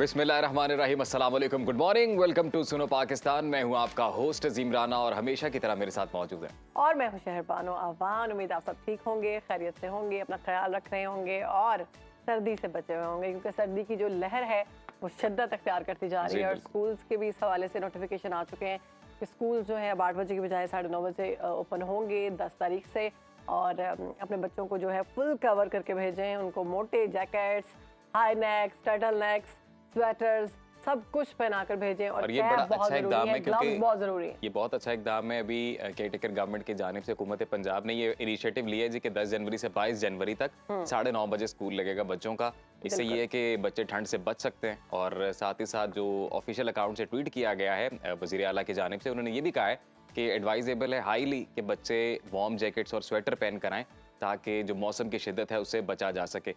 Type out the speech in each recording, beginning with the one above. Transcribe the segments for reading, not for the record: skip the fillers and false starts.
बिस्मिल्लाहिर्रहमानिर्रहीम, अस्सलाम वालेकुम, गुड मॉर्निंग, वेलकम टू सुनो पाकिस्तान। मैं हूं आपका होस्ट अजीम राना और हमेशा की तरह मेरे साथ मौजूद है। और मैं हूं शहरबानो आवान। उम्मीद आप सब ठीक होंगे, खैरियत से होंगे, अपना ख्याल रख रहे होंगे और सर्दी से बचे हुए होंगे, क्योंकि सर्दी की जो लहर है वो शिद्दत अख्तियार करती जा रही है। और स्कूल्स के भी इस हवाले से नोटिफिकेशन आ चुके हैं कि स्कूल जो है अब 8 बजे की बजाय 9:30 बजे ओपन होंगे 10 तारीख से। और अपने बच्चों को जो है फुल कवर करके भेजें, उनको मोटे jackets, high next, turtle next, sweaters सब कुछ पहनाकर भेजें। और ये बड़ा अच्छा इकदाम है क्योंकि बहुत जरूरी है। ये बहुत अच्छा इकदाम है। अभी केयरटेकर गवर्नमेंट की जानिब से हुकूमत पंजाब ने ये इनिशिएटिव लिया है जी कि 10 जनवरी से 22 जनवरी तक 9:30 बजे स्कूल लगेगा बच्चों का। इससे ये है कि बच्चे ठंड से बच सकते हैं। और साथ ही साथ जो ऑफिशियल अकाउंट से ट्वीट किया गया है वज़ीर आला की जानिब से, उन्होंने ये भी कहा है कि एडवाइजेबल है हाईली कि बच्चे वार्म जैकेट्स और स्वेटर पहन कर आएँ ताकि जो मौसम की शिद्दत है उससे बचा जा सके।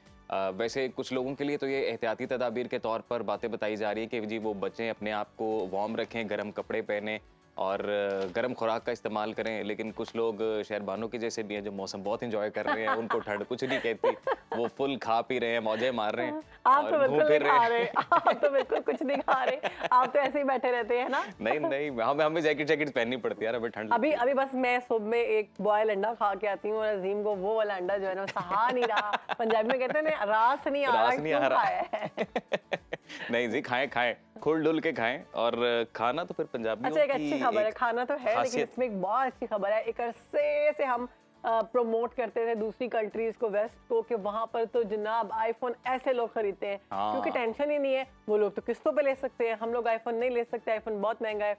वैसे कुछ लोगों के लिए तो ये एहतियाती तदाबीर के तौर पर बातें बताई जा रही है कि जी वो बच्चे अपने आप को वार्म रखें, गर्म कपड़े पहने और गर्म खुराक का इस्तेमाल करें। लेकिन कुछ लोग शहरबानों के जैसे भी हैं जो मौसम बहुत इंजॉय कर रहे हैं, उनको ठंड कुछ नहीं कहती, वो फुल खा पी रहे हैं, मौजें मार रहे हैं। आप तो बिल्कुल नहीं खा रहे, आप तो बिल्कुल कुछ नहीं खा रहे, आप तो ऐसे ही बैठे रहते हैं ना। नहीं, हमें जैकेट पहननी पड़ती है यार, अभी ठंड। अभी बस मैं सुबह में एक बॉयल अंडा खा के आती हूँ और अजीम को वो वाला अंडा जो है ना सहा नहीं रहा। पंजाबी में कहते हैं ना, रास नहीं आ रहा है। नहीं जी, खाएं खुल डुल के खाएं। और खाना तो फिर पंजाबियों अच्छा, एक अच्छी खबर है, खाना तो है लेकिन इसमें एक बहुत अच्छी खबर है। एक अरसे से हम प्रमोट करते थे दूसरी कंट्रीज को, वेस्ट को, कि वहां पर तो जनाब आईफोन ऐसे लोग खरीदते हैं क्योंकि टेंशन ही नहीं है। वो लोग तो किस्तों पे ले सकते हैं, हम लोग आईफोन नहीं ले सकते, आईफोन बहुत महंगा है।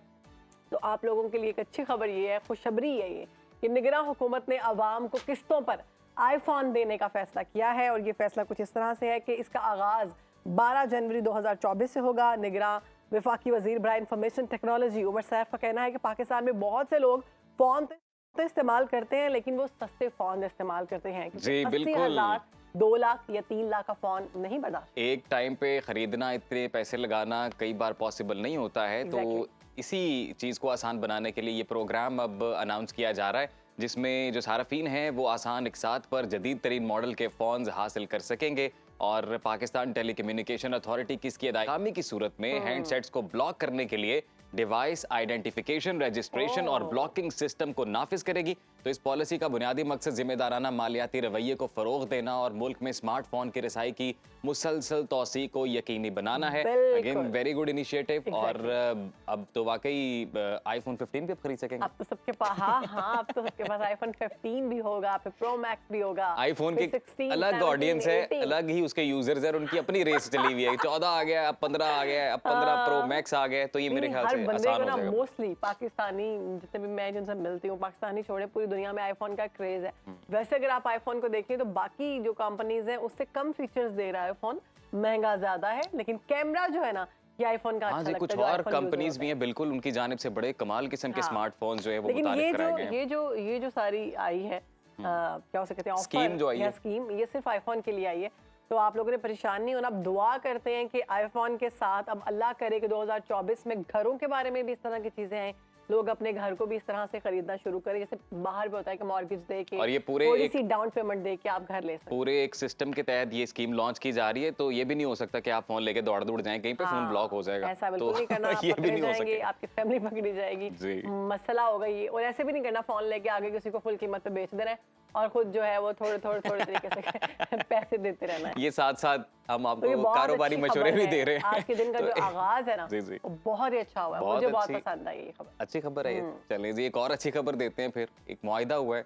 तो आप लोगों के लिए एक अच्छी खबर ये है, खुशखबरी है ये, कि निगरान हुकूमत ने आवाम को किस्तों पर आईफोन देने का फैसला किया है। और ये फैसला कुछ इस तरह से है कि इसका आगाज 12 जनवरी 2024 से होगा। निगरान वफाकी वजीर बराए इंफॉर्मेशन टेक्नोलॉजी उमर सैफ का कहना है कि पाकिस्तान में बहुत से लोग फोन तो इस्तेमाल करते हैं लेकिन वो सस्ते फोन इस्तेमाल करते हैं। जी बिल्कुल, 2 लाख या 3 लाख का फोन नहीं बर्दाश्त। एक टाइम पे खरीदना, इतने पैसे लगाना कई बार पॉसिबल नहीं होता है। तो इसी चीज को आसान बनाने के लिए ये प्रोग्राम अब अनाउंस किया जा रहा है, जिसमें जो सार्फिन हैं वो आसान इकसात पर जदीद तरीन मॉडल के फोन हासिल कर सकेंगे। और पाकिस्तान टेलीकम्युनिकेशन अथॉरिटी की इसकी अदायगी की सूरत में हैंडसेट्स को ब्लॉक करने के लिए डिवाइस आइडेंटिफिकेशन, रजिस्ट्रेशन और ब्लॉकिंग सिस्टम को नाफिज करेगी। तो इस पॉलिसी का बुनियादी मकसद जिम्मेदाराना मालियाती रवैये को फरोग देना और मुल्क में स्मार्टफोन की रसाई की मुसलसल तौसी को यकीनी बनाना है। Again very good initiative. और अब तो वाकई आईफोन 15 भी खरीद सकेंगे। अब तो सबके पास, हाँ अब तो सबके पास आईफोन 15 भी होगा, फिर प्रो मैक्स भी होगा। आईफोन की अलग ऑडियंस है, अलग ही उसके यूजर्स हैं, उनकी अपनी रेस चली हुई है। 14 आ गया, अब 15 आ गया, अब 15 प्रो मैक्स आ गए। तो ये मेरे ख्याल से आसान हो जाएगा। मोस्टली पाकिस्तानी जितने भी मैं जिनसे मिलती हूँ, पाकिस्तानी छोड़े पूरी दुनिया में आईफोन का क्रेज है। वैसे अगर आप आईफोन को देखें तो बाकी जो कंपनीज हैं उससे कम फीचर्स दे रहा है फोन, महंगा ज्यादा है, लेकिन कैमरा जो है ना ये आईफोन का अच्छा लगता है। कुछ और कंपनीज भी हैं बिल्कुल, उनकी जानिब से बड़े कमाल किस्म के स्मार्टफोन्स जो है वो मुतारिफ कराए गए हैं। ये जो सारी आई है, क्या हो सकते हैं, स्कीम जो आई है, स्कीम ये सिर्फ आईफोन के लिए आई है। तो आप लोगों ने परेशान नहीं होना। अब दुआ करते हैं कि आईफोन के साथ अब अल्लाह करे कि 2024 में घरों के बारे में भी इस तरह की चीजें आए, लोग अपने घर को भी इस तरह से खरीदना शुरू करें, जैसे बाहर भी होता है कि मॉर्गेज दे के और ये पूरे थोड़ी सी डाउन पेमेंट दे के आप घर ले सकते हैं। पूरे एक सिस्टम के तहत ये स्कीम लॉन्च की जा रही है। तो ये भी नहीं हो सकता कि आप फोन लेके दौड़ जाएं कहीं पे, फोन ब्लॉक हो जाएगा। ऐसा बिल्कुल तो नहीं करना, आप ये भी नहीं हो जाएंगे, आपकी फैमिली पकड़ी जाएगी, मसला होगा ये। और ऐसे भी नहीं करना फोन लेके आगे किसी को फुल कीमत पे बेच देना है और खुद जो है वो थोड़े तरीके से पैसे देते रहना है। ये साथ साथ हम आपको कारोबारी मशवरे भी दे रहे हैं। आज के दिन का जो आगाज है ना वो बहुत ही अच्छा हुआ है, मुझे बहुत पसंद आई ये खबर, अच्छी खबर है। चलें जी, एक और अच्छी खबर देते हैं फिर। एक मुआहिदा हुआ है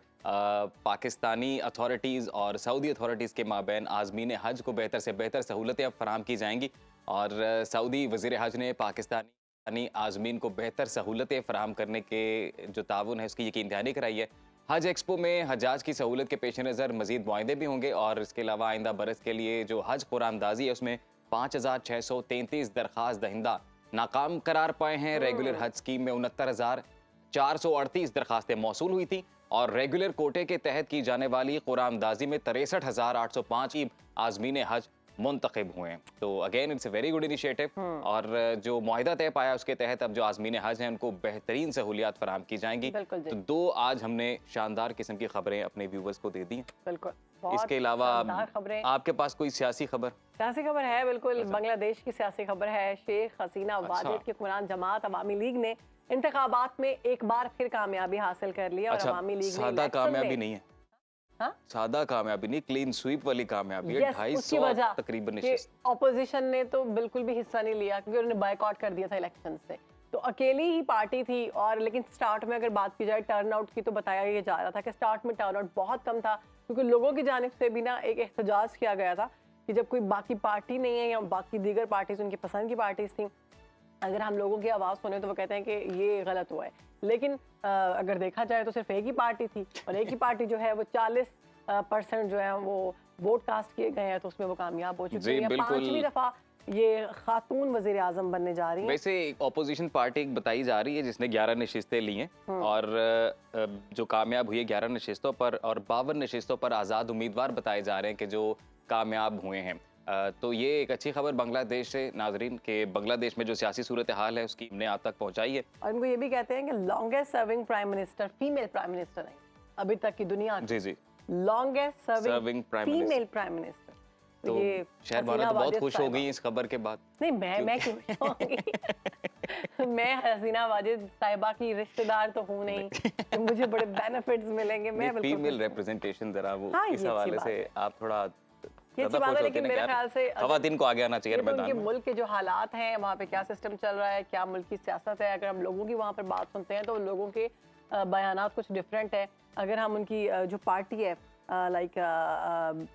पाकिस्तानी अथॉरिटीज़ और सऊदी अथॉरिटीज़ के माबैन आज़मीन हज को बेहतर से बेहतर सहूलतें अब फराहम की जाएंगी। और सऊदी वज़ीर हज ने पाकिस्तानी आज़मीन को बेहतर सहूलतें फराहम करने के जो ताउन है उसकी यकीन दहानी कराई है। हज एक्सपो में हजाज की सहूलत के पेश नज़र मजीद मुआहदे भी होंगे। और इसके अलावा आइंदा बरस के लिए जो हज कुरानदाजी है उसमें 5633 दरख्वास्त दहिंदा नाकाम करार पाए हैं। रेगुलर हज स्कीम में 69,438 दरखास्तें मौसूल हुई थी और रेगुलर कोटे के तहत की जाने वाली कुरानदाजी में 63,805 आज़मीन हज मुंतखब हुए हैं। तो again it's a very good initiative. और जो मुआहिदा तय पाया उसके तहत अब जो आज़मीन हज हैं उनको बेहतरीन सहूलियात फराहम की जाएंगी। तो 2 आज हमने शानदार किस्म की खबरें अपने व्यूवर्स को दे दी। बिल्कुल। बहुत इसके अलावा शानदार खबरें। आपके पास कोई सियासी खबर? सियासी खबर है बिल्कुल, बांग्लादेश की सियासी खबर है। शेख हसीना वाजिद की हुक्मरान जमात अवामी लीग ने इंतखाबात में एक बार फिर कामयाबी हासिल कर लिया और अवामी लीग ने सादा कामयाबी नहीं है, हाँ? सादा कामयाबी नहीं, क्लीन स्वीप वाली कामयाबी है। 250 तकरीबन नशिस्त। ऑपोजिशन ने तो बिल्कुल भी हिस्सा नहीं लिया क्योंकि उन्होंने बायकॉट कर दिया था इलेक्शन से, तो अकेली ही पार्टी थी। और लेकिन स्टार्ट में अगर बात की जाए टर्नआउट की, तो बताया ये जा रहा था कि स्टार्ट में टर्नआउट बहुत कम था क्योंकि लोगों की जानिब से भी ना एक एहतजाज किया गया था कि जब कोई बाकी पार्टी नहीं है या बाकी दीगर पार्टीज उनकी पसंद की पार्टीज थी, अगर हम लोगों की आवाज़ सुने तो वो कहते हैं कि ये गलत हुआ है। लेकिन अगर देखा जाए तो सिर्फ एक ही पार्टी थी और एक ही पार्टी जो है वो 40% जो है वो वोट कास्ट किए गए हैं, तो उसमें वो कामयाब हो चुकी है। 5वीं दफा ये खातून वजीर आजम बनने जा रही है। वैसे ऑपोजिशन पार्टी एक बताई जा रही है जिसने 11 नशिस्तें ली हैं और जो कामयाब हुई है 11 नशिस्तों पर, और 52 नशिस्तों पर आज़ाद उम्मीदवार बताए जा रहे हैं कि जो कामयाब हुए हैं। तो ये एक अच्छी खबर बांग्लादेश से नाजरीन के बांग्लादेश में जो सियासी सूरत हाल है उसकी हमने आप तक पहुंचाई है। और इनको ये भी कहते हैं कि longest serving prime minister female prime minister है अभी तक की दुनिया जी जी, longest serving female prime minister. तो ये शहरबानो तो बहुत खुश हो गई इस खबर के बाद। नहीं, मैं क्यों होंगी मैं हसीना वाजिद साहिबा की रिश्तेदार तो हूँ नहीं तो मुझे बड़े बेनिफिट्स मिलेंगे। मैं बिल्कुल फीमेल रिप्रेजेंटेशन जरा वो हाँ, इस हवाले से आप थोड़ा ये अच्छी बात है, लेकिन मेरे ख्याल से खवातीन को आगे आना चाहिए मैदान उनके में। मुल्क के जो हालात हैं, वहाँ पे क्या सिस्टम चल रहा है, क्या मुल्क की सियासत है, अगर हम लोगों की वहाँ पर बात सुनते हैं तो उन लोगों के बयानात कुछ डिफरेंट है। अगर हम उनकी जो पार्टी है लाइक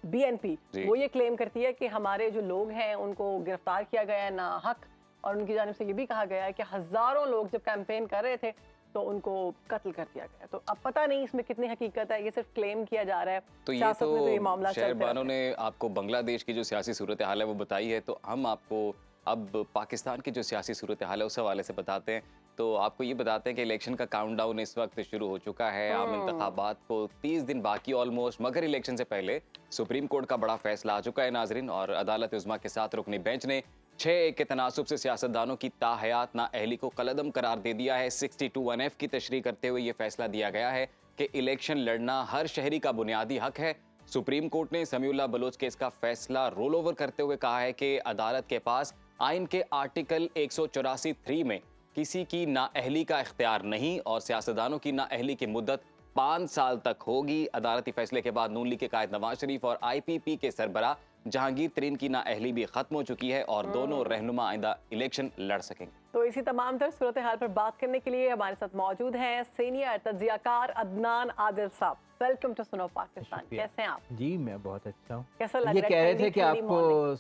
BNP, वो ये क्लेम करती है कि हमारे जो लोग हैं उनको गिरफ्तार किया गया है ना हक, और उनकी जानिब से ये भी कहा गया है कि हजारों लोग जब कैंपेन कर रहे थे तो उनको कत्ल कर दिया गया। तो अब पता नहीं इसमें कितनी हकीकत है, ये सिर्फ क्लेम किया जा रहा है। तो ये तो शहरबानो ने आपको बांग्लादेश की जो सियासी सूरत हाल है वो बताई है, तो हम आपको अब पाकिस्तान की जो सियासी सूरत हाल है उस हवाले से बताते हैं। तो आपको ये बताते हैं कि इलेक्शन का काउंटडाउन इस वक्त शुरू हो चुका है। आम इंतखाबात को 30 दिन बाकी ऑलमोस्ट, मगर इलेक्शन से पहले सुप्रीम कोर्ट का बड़ा फैसला आ चुका है नाजरीन, और अदालत उज़्मा के साथ रुकनी बेंच ने 6 के तनासुब से सियासतदानों की ताहयात नाअहली को कलअदम करार दे दिया है। 62(1)(f) की तशरीह करते हुए ये फैसला दिया गया है कि इलेक्शन लड़ना हर शहरी का बुनियादी हक है। सुप्रीम कोर्ट ने समीउल्लाह बलोच केस का फैसला रोल ओवर करते हुए कहा है कि अदालत के पास आइन के आर्टिकल 184(3) में किसी की नाअहली का इख्तियार नहीं और सियासतदानों की नाअहली की मुद्दत 5 साल तक होगी। अदालती फैसले के बाद नून लीग के कायद नवाज शरीफ और IPP के सरबराह जहांगीर तरीन की नाअहली भी खत्म हो चुकी है और दोनों रहनुमा आइंदा इलेक्शन लड़ सकेंगे। तो इसी तमाम तर सूरत हाल पर बात करने के लिए हमारे साथ मौजूद हैं सीनियर तज्जियाकार अदनान आदिल साहब। वेलकम टू सुनो पाकिस्तान। कैसे हैं आप? जी मैं बहुत अच्छा हूँ। कैसा लग ये रहा है? कह रहे थे कि आपको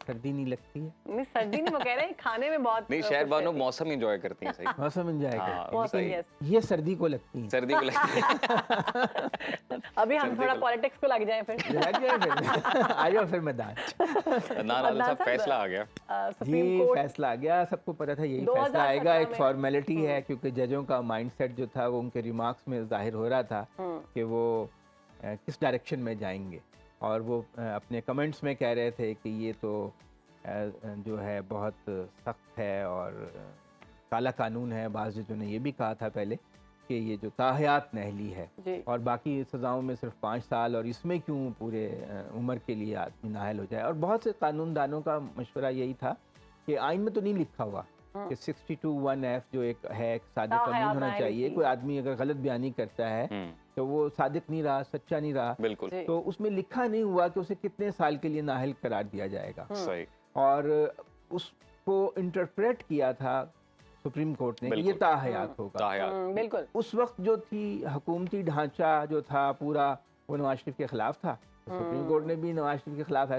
सर्दी नहीं लगती है? नहीं, सर्दी नहीं, वो कह रहे हैं खाने में बहुत नहीं, शहरबानो मौसम एंजॉय करती हैं। सही मौसम एंजॉय करती है। ये सर्दी को लगती है। सर्दी को लगती है। अभी हम थोड़ा पॉलिटिक्स को लग जाएं फिर। लग जाए फिर आ जाओ फिर मैदान। फैसला आ गया जी, फैसला आ गया। सबको पता था यही फैसला आएगा। एक फॉर्मेलिटी है क्योंकि जजों का माइंडसेट जो था वो उनके रिमार्क्स में जाहिर हो रहा था कि वो किस डायरेक्शन में जाएंगे, और वो अपने कमेंट्स में कह रहे थे कि ये तो जो है बहुत सख्त है और काला कानून है। बाज़ जजों ने ये भी कहा था पहले कि ये जो ताहयात नहली है और बाकी सज़ाओं में सिर्फ 5 साल, और इसमें क्यों पूरे उम्र के लिए आदमी नाअहल हो जाए। और बहुत से कानूनदानों का मशवरा यही था कि आइन में तो नहीं लिखा हुआ कि 62(1)(f) जो एक है एक सादिक कानून होना चाहिए। कोई आदमी अगर गलत बयानी करता है तो वो सादिक नहीं रहा, सच्चा नहीं रहा, बिल्कुल, तो उसमें लिखा नहीं हुआ कि उसे कितने साल के लिए नाअहल करार दिया जाएगा। सही। और उसको इंटरप्रेट किया था सुप्रीम कोर्ट ने कि ये ताहयात होगा। बिल्कुल। उस वक्त जो थी हुकूमती ढांचा जो था पूरा, वो नवाज शरीफ के खिलाफ था। तो सुप्रीम कोर्ट ने भी नवाज शरीफ के खिलाफ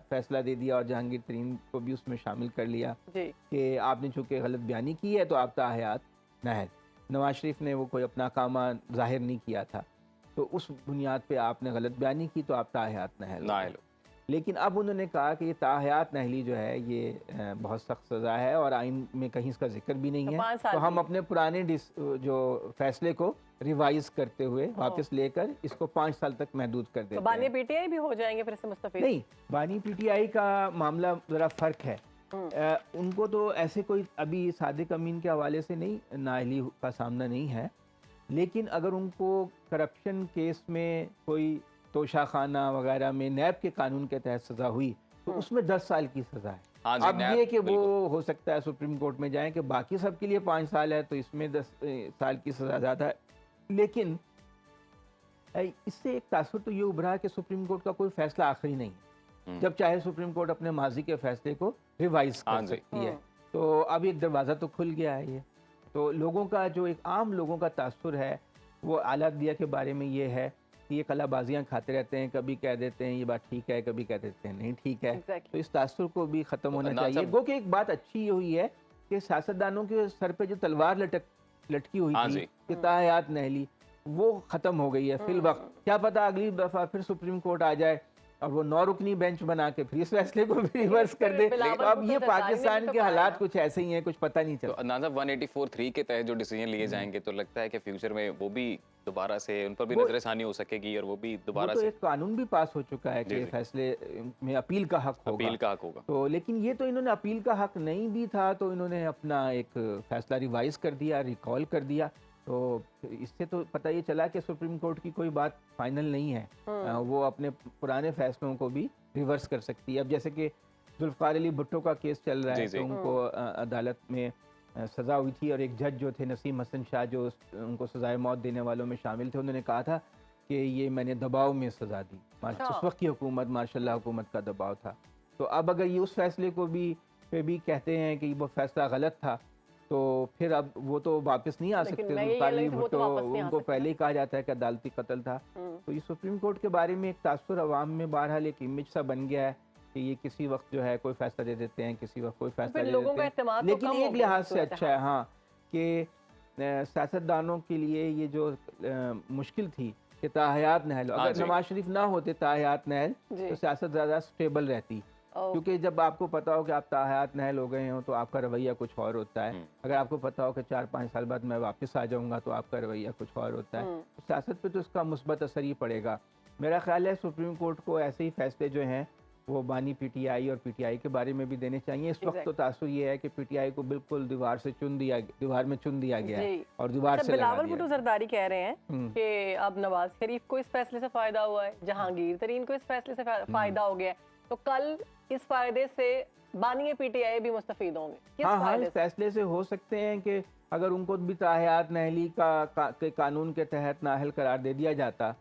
फैसला दे दिया और जहांगीर तरीन को भी उसमें शामिल कर लिया कि आपने चूंकि गलत बयानी की है तो आप ताहयात नाअहल। नवाज शरीफ ने वो कोई अपना कामा जाहिर नहीं किया था, तो उस बुनियाद पे आपने गलत बयानी की तो आप ताहयात नाअहल। लेकिन अब उन्होंने कहा कि ये ताहयात नाअहली जो है ये बहुत सख्त सज़ा है और आइन में कहीं इसका जिक्र भी नहीं है। तो हम अपने पुराने जो फैसले को रिवाइज करते हुए वापस लेकर इसको 5 साल तक महदूद कर देते हैं। बानी PTI भी हो जाएंगे फिर से मुस्तफीद? नहीं, बानी PTI का मामला ज़रा फ़र्क है। उनको तो ऐसे कोई अभी सादिक अमीन के हवाले से नहीं नाअहली का सामना नहीं है, लेकिन अगर उनको करप्शन केस में कोई तोशाखाना वगैरह में नैब के कानून के तहत सज़ा हुई तो उसमें 10 साल की सज़ा है। हाँ जी, अब नैब, ये कि वो बिल्कुल। हो सकता है सुप्रीम कोर्ट में जाएं कि बाकी सब के लिए 5 साल है तो इसमें 10 साल की सज़ा ज़्यादा है। लेकिन इससे एक तासुर तो ये उभरा कि सुप्रीम कोर्ट का कोई फैसला आखिरी नहीं है। जब चाहे सुप्रीम कोर्ट अपने माजी के फैसले को रिवाइज कर सकती है। तो अब एक दरवाज़ा तो खुल गया है ये। तो लोगों का जो एक आम लोगों का तासुर है वो आला दिया के बारे में ये है कि ये कलाबाजियाँ खाते रहते हैं, कभी कह देते हैं ये बात ठीक है, कभी कह देते हैं नहीं ठीक है। तो इस तासुर को भी ख़त्म होना चाहिए। गो कि एक बात अच्छी ये हुई है कि सियासतदानों के सर पे जो तलवार लटकी हुई थी कि ताहयात नहली, वो ख़त्म हो गई है फिल वक्त। क्या पता अगली दफ़ा फिर सुप्रीम कोर्ट आ जाए और वो 9 रुकनी बेंच बना के फिर इस फैसले को भी रिवर्स कर दे। तो अब ये पाकिस्तान के हालात कुछ ऐसे ही हैं, कुछ पता नहीं चलता। तो नाज़ा 184(3) के तहत जो डिसीजन लिए जाएंगे तो लगता है कि फ्यूचर में वो भी दोबारा से उन पर भी नजरसानी हो सकेगी और वो भी दोबारा से एक कानून भी पास हो चुका है कि फैसले में अपील का हक होगा। तो लेकिन ये तो इन्होंने अपील का हक नहीं भी था तो इन्होंने अपना एक फैसला रिवाइज कर दिया, रिकॉल कर दिया। तो इससे तो पता ये चला कि सुप्रीम कोर्ट की कोई बात फाइनल नहीं है। वो अपने पुराने फैसलों को भी रिवर्स कर सकती है। अब जैसे कि जुल्फ़िकार अली भुट्टो का केस चल रहा है तो उनको अदालत में सज़ा हुई थी और एक जज जो थे नसीम हसन शाह जो उनको सज़ाए मौत देने वालों में शामिल थे, उन्होंने कहा था कि ये मैंने दबाव में सज़ा दी। उस वक्त की हुकूमत मार्शल हुकूमत का दबाव था। तो अब अगर ये उस फैसले को भी कहते हैं कि वो फैसला गलत था तो फिर अब वो तो वापस नहीं आ सकते। भुट्टो उनको पहले ही कहा जाता है कि अदालती कत्ल था। तो ये सुप्रीम कोर्ट के बारे में एक तासुर अवाम में बहरहाल एक इमेज सा बन गया है कि ये किसी वक्त जो है कोई फैसला दे देते हैं, किसी वक्त कोई फैसला दे देते हैं। लेकिन एक लिहाज से अच्छा है हाँ कि सियासतदानों के लिए ये जो मुश्किल थी कि ताहयात नहल, अगर नवाज शरीफ ना होते ताहयात नहल तो सियासत ज़्यादा स्टेबल रहती। क्योंकि जब आपको पता हो कि आप ताहयात नहल हो गए हो तो आपका रवैया कुछ और होता है। अगर आपको पता हो कि 4-5 साल बाद मैं वापस आ जाऊंगा तो आपका रवैया कुछ और होता है। तो सियासत पे तो इसका मुस्बत असर ही पड़ेगा। मेरा ख्याल है सुप्रीम कोर्ट को ऐसे ही फैसले जो हैं वो बानी पीटीआई और पीटीआई के बारे में भी देने चाहिए। इस वक्त तो तासुर ये है कि पीटीआई को बिल्कुल दीवार में चुन दिया गया है और दीवार से बिलावल भुट्टो जरदारी कह रहे हैं कि अब नवाज शरीफ को इस फैसले से फायदा हुआ है, जहांगीर तरीन को इस फैसले से फायदा हो गया है, तो कल इस फायदे से बानी पीटीआई भी मुस्तफीद होंगे। हाँ, इस फैसले से हो सकते हैं कि अगर उनको भी ताहयात नहली के कानून के तहत नाअहल करार दे दिया जाता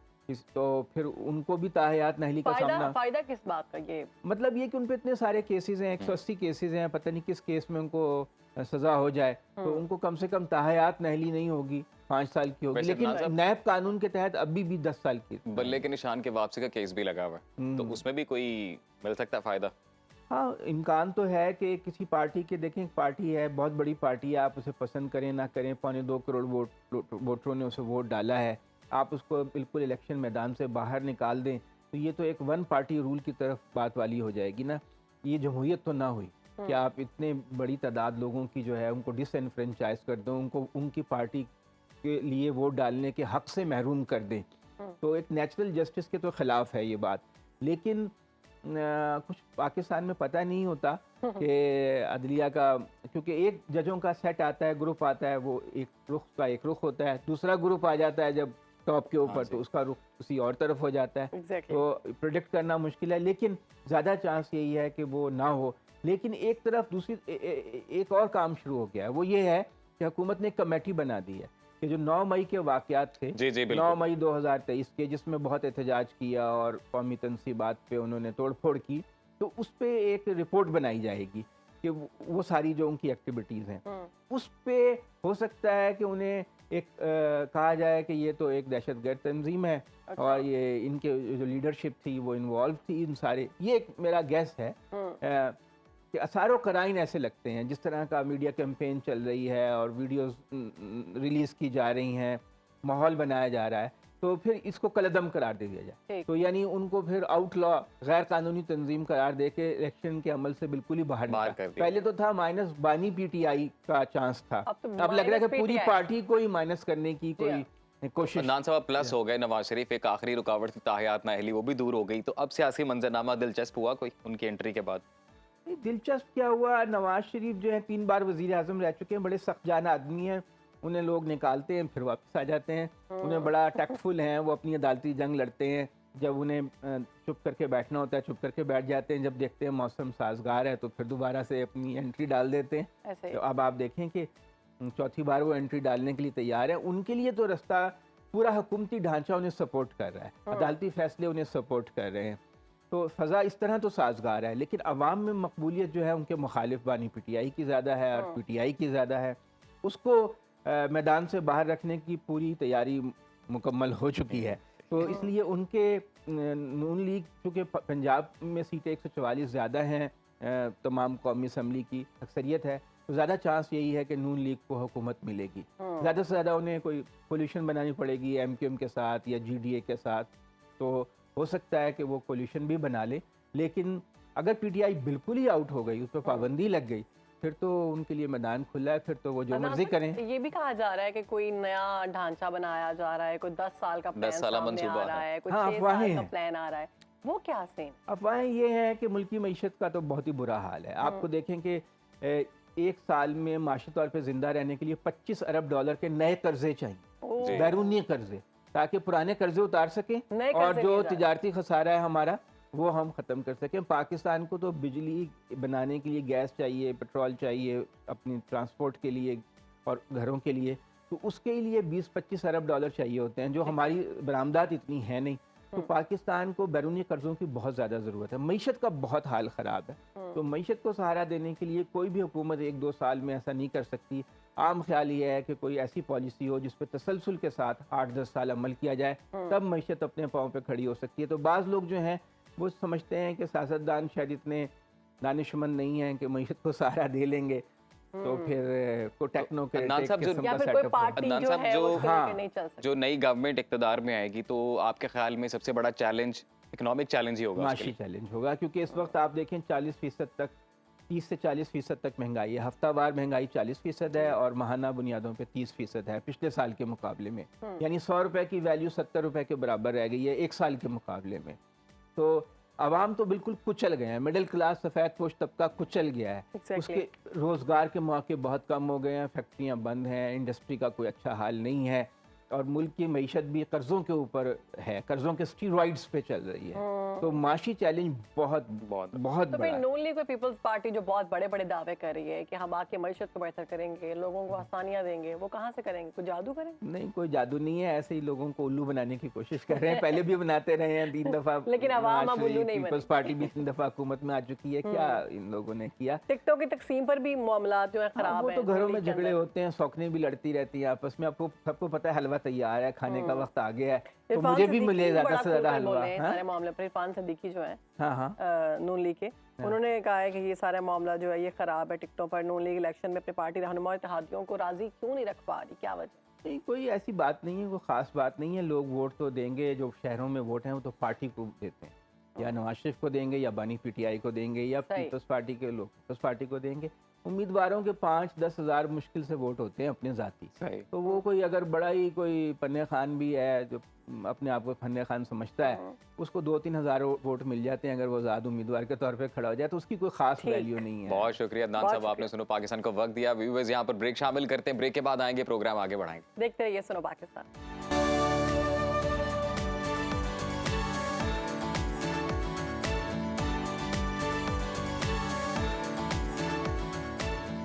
तो फिर उनको भी ताहयात नहली का सामना। फायदा किस बात का? ये मतलब ये कि उन पे इतने सारे केसेस हैं, 180 केसेस हैं, पता नहीं किस केस में उनको सजा हो जाए तो उनको कम से कम ताहयात नहली नहीं होगी, 5 साल की होगी। लेकिन नैब कानून के तहत अभी भी 10 साल की। बल्ले के निशान के वापसी का केस भी लगा हुआ है तो उसमें भी कोई मिल सकता है फायदा? हाँ, इम्कान तो है कि किसी पार्टी के, देखें एक पार्टी है, बहुत बड़ी पार्टी है, आप उसे पसंद करें ना करें, 2.25 करोड़ वोटरों ने उसे वोट डाला है, आप उसको बिल्कुल इलेक्शन मैदान से बाहर निकाल दें तो ये तो एक वन पार्टी रूल की तरफ बात वाली हो जाएगी ना। ये जमहूरियत तो ना हुई कि आप इतने बड़ी तादाद लोगों की जो है उनको डिसएनफ्रेंचाइज कर दें, उनको उनकी पार्टी के लिए वोट डालने के हक से महरूम कर दें। तो एक नेचुरल जस्टिस के तो ख़िलाफ़ है ये बात। लेकिन कुछ पाकिस्तान में पता नहीं होता कि अदलिया का, क्योंकि एक जजों का सेट आता है, ग्रुप आता है, वो एक रुख होता है, दूसरा ग्रुप आ जाता है जब टॉप के ऊपर तो उसका रुख किसी और तरफ हो जाता है। तो प्रेडिक्ट करना मुश्किल है, लेकिन ज़्यादा चांस यही है कि वो ना हो। लेकिन एक तरफ दूसरी एक और काम शुरू हो गया है, वो ये है कि हुकूमत ने एक कमेटी बना दी है कि जो 9 मई के वाक़यात थे, 9 मई 2023 के, जिसमें बहुत एहतजाज किया और कौमी तनसीबात पे उन्होंने तोड़फोड़ की, तो उस पर एक रिपोर्ट बनाई जाएगी कि वो सारी जो उनकी एक्टिविटीज़ हैं उस पे हो सकता है कि उन्हें एक कहा जाए कि ये तो एक दहशतगर्द तंजीम है। अच्छा। और ये इनके जो लीडरशिप थी वो इन्वॉल्व थी इन सारे, ये एक मेरा गैस है कि असारो कराइन ऐसे लगते हैं, जिस तरह का मीडिया कैंपेन चल रही है और वीडियोस रिलीज़ की जा रही हैं, माहौल बनाया जा रहा है, तो फिर इसको कलदम करार दे दिया जाए। तो यानी उनको फिर आउटलॉ, गैर कानूनी तंजीम करार दे के इलेक्शन के अमल से बिल्कुल ही बाहर कर दिया। पहले तो था माइनस बानी पीटीआई का चांस था, अब लग रहा है कि पूरी पार्टी को ही माइनस करने की कोई कोशिश। नान साहब प्लस हो गए नवाज शरीफ, एक आखिरी रुकावट थी ताहयात नाअहली, वो भी दूर हो गई, तो अब सियासी मंजरनामा दिलचस्प हुआ कोई उनकी एंट्री के बाद? दिलचस्प क्या हुआ, नवाज शरीफ जो है 3 बार वज़ीर आज़म रह चुके हैं, बड़े सख्त जान आदमी हैं, उन्हें लोग निकालते हैं फिर वापस आ जाते हैं, उन्हें बड़ा टैक्टफुल हैं, वो अपनी अदालती जंग लड़ते हैं, जब उन्हें चुप करके बैठना होता है चुप करके बैठ जाते हैं, जब देखते हैं मौसम साजगार है तो फिर दोबारा से अपनी एंट्री डाल देते हैं। ऐसे ही। तो अब आप देखें कि चौथी बार वो एंट्री डालने के लिए तैयार है। उनके लिए तो रास्ता पूरा हुकूमती ढांचा उन्हें सपोर्ट कर रहा है, अदालती फैसले उन्हें सपोर्ट कर रहे हैं, तो फ़ज़ा इस तरह तो साजगार है। लेकिन अवाम में मकबूलियत जो है उनके मुखालिफ बानी पीटीआई की ज़्यादा है और पीटीआई की ज़्यादा है। उसको मैदान से बाहर रखने की पूरी तैयारी मुकम्मल हो चुकी है। तो इसलिए उनके नून लीग, चूँकि पंजाब में सीटें 144 ज़्यादा हैं, तमाम कौमी असम्बली की अक्सरियत है, तो ज़्यादा चांस यही है कि नून लीग को हुकूमत मिलेगी। ज़्यादा से ज़्यादा उन्हें कोई कोलिशन बनानी पड़ेगी एमक्यूएम के साथ या जीडीए के साथ, तो हो सकता है कि वो कोलिशन भी बना ले। लेकिन अगर पीटीआई बिल्कुल ही आउट हो गई, उस पर पाबंदी लग गई, फिर तो उनके लिए मैदान खुला है, फिर तो वो जो मर्जी करें। ये भी कहा जा रहा है कि कोई नया ढांचा बनाया जा रहा है, कोई 10 साल का प्लान सामने आ रहा है, कोई 6 साल का प्लान आ रहा है, वो क्या सीन? अफवाहें ये हैं कि मुल्की मईशत का तो बहुत ही बुरा हाल है। आपको देखें कि एक साल में माशी तौर पे जिंदा रहने के लिए 25 अरब डॉलर के नए कर्जे चाहिए, बैरूनी कर्जे, ताकि पुराने कर्जे उतार सकें और जो तिजारती खसारा है हमारा वो हम ख़त्म कर सकें। पाकिस्तान को तो बिजली बनाने के लिए गैस चाहिए, पेट्रोल चाहिए अपनी ट्रांसपोर्ट के लिए और घरों के लिए, तो उसके लिए 20-25 अरब डॉलर चाहिए होते हैं, जो हमारी बरामदात इतनी है नहीं। तो पाकिस्तान को बैरूनी कर्ज़ों की बहुत ज़्यादा ज़रूरत है। मईशत का बहुत हाल ख़राब है, तो मईशत को सहारा देने के लिए कोई भी हुकूमत 1-2 साल में ऐसा नहीं कर सकती। आम ख्याल ये है कि कोई ऐसी पॉलिसी हो जिस पर तसलसल के साथ 8-10 साल अमल किया जाए, तब मईशत अपने पाँव पे खड़ी हो सकती है। तो बाज़ लोग जो हैं वो समझते हैं कि सियासतदान शायद इतने दानिशमंद नहीं हैं कि मईशत को सहारा दे लेंगे, तो फिर को टेक्नोक्रेटिक या फिर कोई पार्टी जो है वो नहीं चल सकती। जो नई गवर्नमेंट इक़्तिदार में आएगी, तो आपके ख्याल में सबसे बड़ा चैलेंज इकोनॉमिक चैलेंज ही होगा? माशी चैलेंज होगा, क्योंकि इस वक्त आप देखें 40% तक, 30 से 40% तक महंगाई है। हफ्तावार महंगाई 40% है और माहाना बुनियादों पे 30% है पिछले साल के मुकाबले में। यानी 100 रुपए की वैल्यू 70 रुपए के बराबर रह गई है एक साल के मुकाबले में। तो आवाम तो बिल्कुल कुचल गए हैं, मिडिल क्लास सफ़ेद पोश तबका कुचल गया है। उसके रोज़गार के मौके बहुत कम हो गए हैं, फैक्ट्रियाँ बंद हैं, इंडस्ट्री का कोई अच्छा हाल नहीं है और मुल्क की मईशत भी कर्ज़ों के ऊपर है, कर्ज़ों के स्टीरॉइड्स पे चल रही है। तो माशी चैलेंज बहुत बहुत बहुत तो फिर नून लीग पीपल्स पार्टी जो बहुत बड़े बड़े दावे कर रही है कि हम आके मईशत को बेहतर करेंगे, लोगों को आसानियां देंगे, वो कहाँ से करेंगे? कोई जादू करेंगे? नहीं, कोई जादू नहीं है, ऐसे ही लोगों को उल्लू बनाने की कोशिश कर रहे हैं। पहले भी बनाते रहे हैं 3 दफा, लेकिन अवाम अब उल्लू नहीं बनी। पीपल्स पार्टी भी 3 दफा हुकूमत में आ चुकी है। क्या इन लोगों ने किया? टिकटों की तकसीम पर भी मामला जो है खराब है। वो तो घरों में झगड़े होते हैं, सौकने भी लड़ती रहती है आपस में। आपको सबको पता है हलवा तैयार है, खाने का वक्त आ गया है, तो मुझे भी मिले ज्यादा से ज्यादा हलवा। सारे मामले पर इरफान सिद्दीकी जो है हाँ नून लीग के, उन्होंने कहा है कि ये सारा मामला जो है ये खराब है टिकटों पर। नून लीग इलेक्शन में अपने पार्टी रहनुमा और इत्तेहादियों को राजी क्यों नहीं रख पा रही, क्या वजह? नहीं, कोई ऐसी बात नहीं है, कोई खास बात नहीं है। लोग वोट तो देंगे, जो शहरों में वोट हैं वो तो पार्टी को देते हैं, या नवाज शरीफ को देंगे, या बानी पीटीआई को देंगे, या पीपल्स पार्टी के लोग पीपल्स पार्टी को देंगे। उम्मीदवारों के 5-10 हज़ार मुश्किल से वोट होते हैं अपने ज़ाती। तो वो कोई अगर बड़ा ही कोई फन्ने खान भी है जो अपने आप को फन्ने खान समझता है, उसको 2-3 हज़ार वोट मिल जाते हैं अगर वो आज़ाद उम्मीदवार के तौर पे खड़ा हो जाए, तो उसकी कोई खास वैल्यू नहीं है। बहुत शुक्रिया अदनान साहब, आपने सुनो पाकिस्तान को वक्त दिया। व्यूअर्स यहाँ पर ब्रेक शामिल करते हैं, ब्रेक के बाद आएंगे, प्रोग्राम आगे बढ़ाएंगे। देखते रहिए सुनो Pakistan.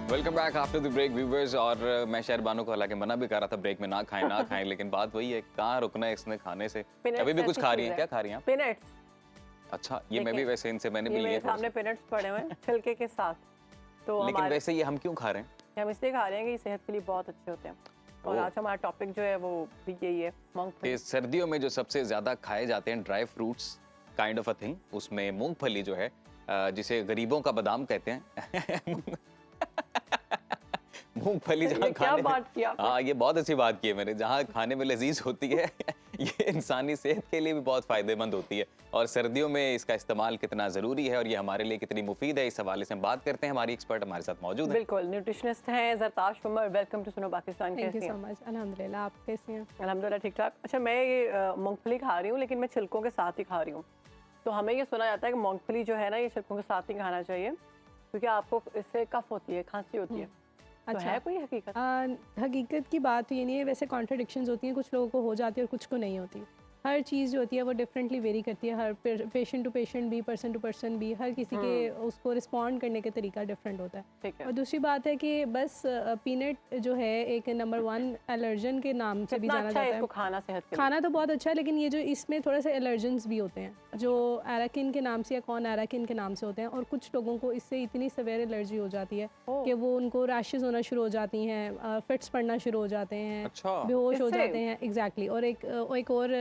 Welcome back after the break viewers. और मैं शहरबानों को हालांकि मना भी कर रहा था ब्रेक में ना खाएं लेकिन बात वही है, कहाँ रुकना है इसने खाने से। अभी भी कुछ खा रही हैं? क्या खा रही हैं? पीनट्स। अच्छा, ये मैं भी वैसे इनसे मैंने भी लिए, सामने पीनट्स पड़े हुए हैं छिलके के साथ। तो लेकिन वैसे ये हम क्यों खा रहे हैं? हम इसलिए खा रहे हैं कि सेहत के लिए बहुत अच्छे होते हैं। और आज हमारा टॉपिक जो है वो भी यही है, मूंगफली। सर्दियों में जो सबसे ज्यादा खाए जाते हैं dry fruits kind of a thing, उसमें मूंगफली जो है, जिसे गरीबों का बादाम कहते हैं मूंगफली जहाँ खाने में, हाँ ये बहुत अच्छी बात की है मैंने, जहाँ खाने में लजीज होती है ये इंसानी सेहत के लिए भी बहुत फायदेमंद होती है। और सर्दियों में इसका इस्तेमाल कितना जरूरी है और ये हमारे लिए कितनी मुफीद है, इस हवाले से हम बात करते हैं। हमारी एक्सपर्ट हमारे साथ मौजूद है, बिल्कुल न्यूट्रिशनिस्ट हैं जरताश उमर। वेलकम टू सुनो Pakistan. Thank you so much. अल्हम्दुलिल्लाह, आप कैसे हैं? अल्हम्दुलिल्लाह ठीक ठाक। अच्छा, मैं ये मूंगफली खा रही हूँ, लेकिन मैं छिलकों के साथ ही खा रही हूँ। तो हमें ये सुना जाता है कि मूंगफली जो है ना, ये छिलकों के साथ ही खाना चाहिए, क्योंकि आपको इससे कफ होती है, खांसी होती है। अच्छा, तो है कोई हकीकत? हकीकत की बात ये नहीं है, वैसे कॉन्ट्रडिक्शंस होती हैं, कुछ लोगों को हो जाती है और कुछ को नहीं होती। हर चीज़ जो होती है वो डिफरेंटली वेरी करती है, हर पेशेंट टू पेशेंट भी, पर्सन टू पर्सन भी, हर किसी के उसको रिस्पॉन्ड करने का तरीका डिफरेंट होता है। ठीक है। और दूसरी बात है कि बस पीनट जो है एक नंबर 1 एलर्जन के नाम से भी कितना जाना अच्छा है जाता इसको है। खाना सेहत के लिए? खाना तो बहुत अच्छा है, लेकिन ये जो इसमें थोड़े से एलर्जेंस भी होते हैं जो एराकिन के नाम से या कौन एराकिन के नाम से होते हैं, और कुछ लोगों को इससे इतनी सवेयर एलर्जी हो जाती है ओह। कि वो उनको रैशेज होना शुरू हो जाती हैं, फिट्स पड़ना शुरू हो जाते हैं, अच्छा। बेहोश हो इससे? जाते हैं। एग्जैक्टली। और एक और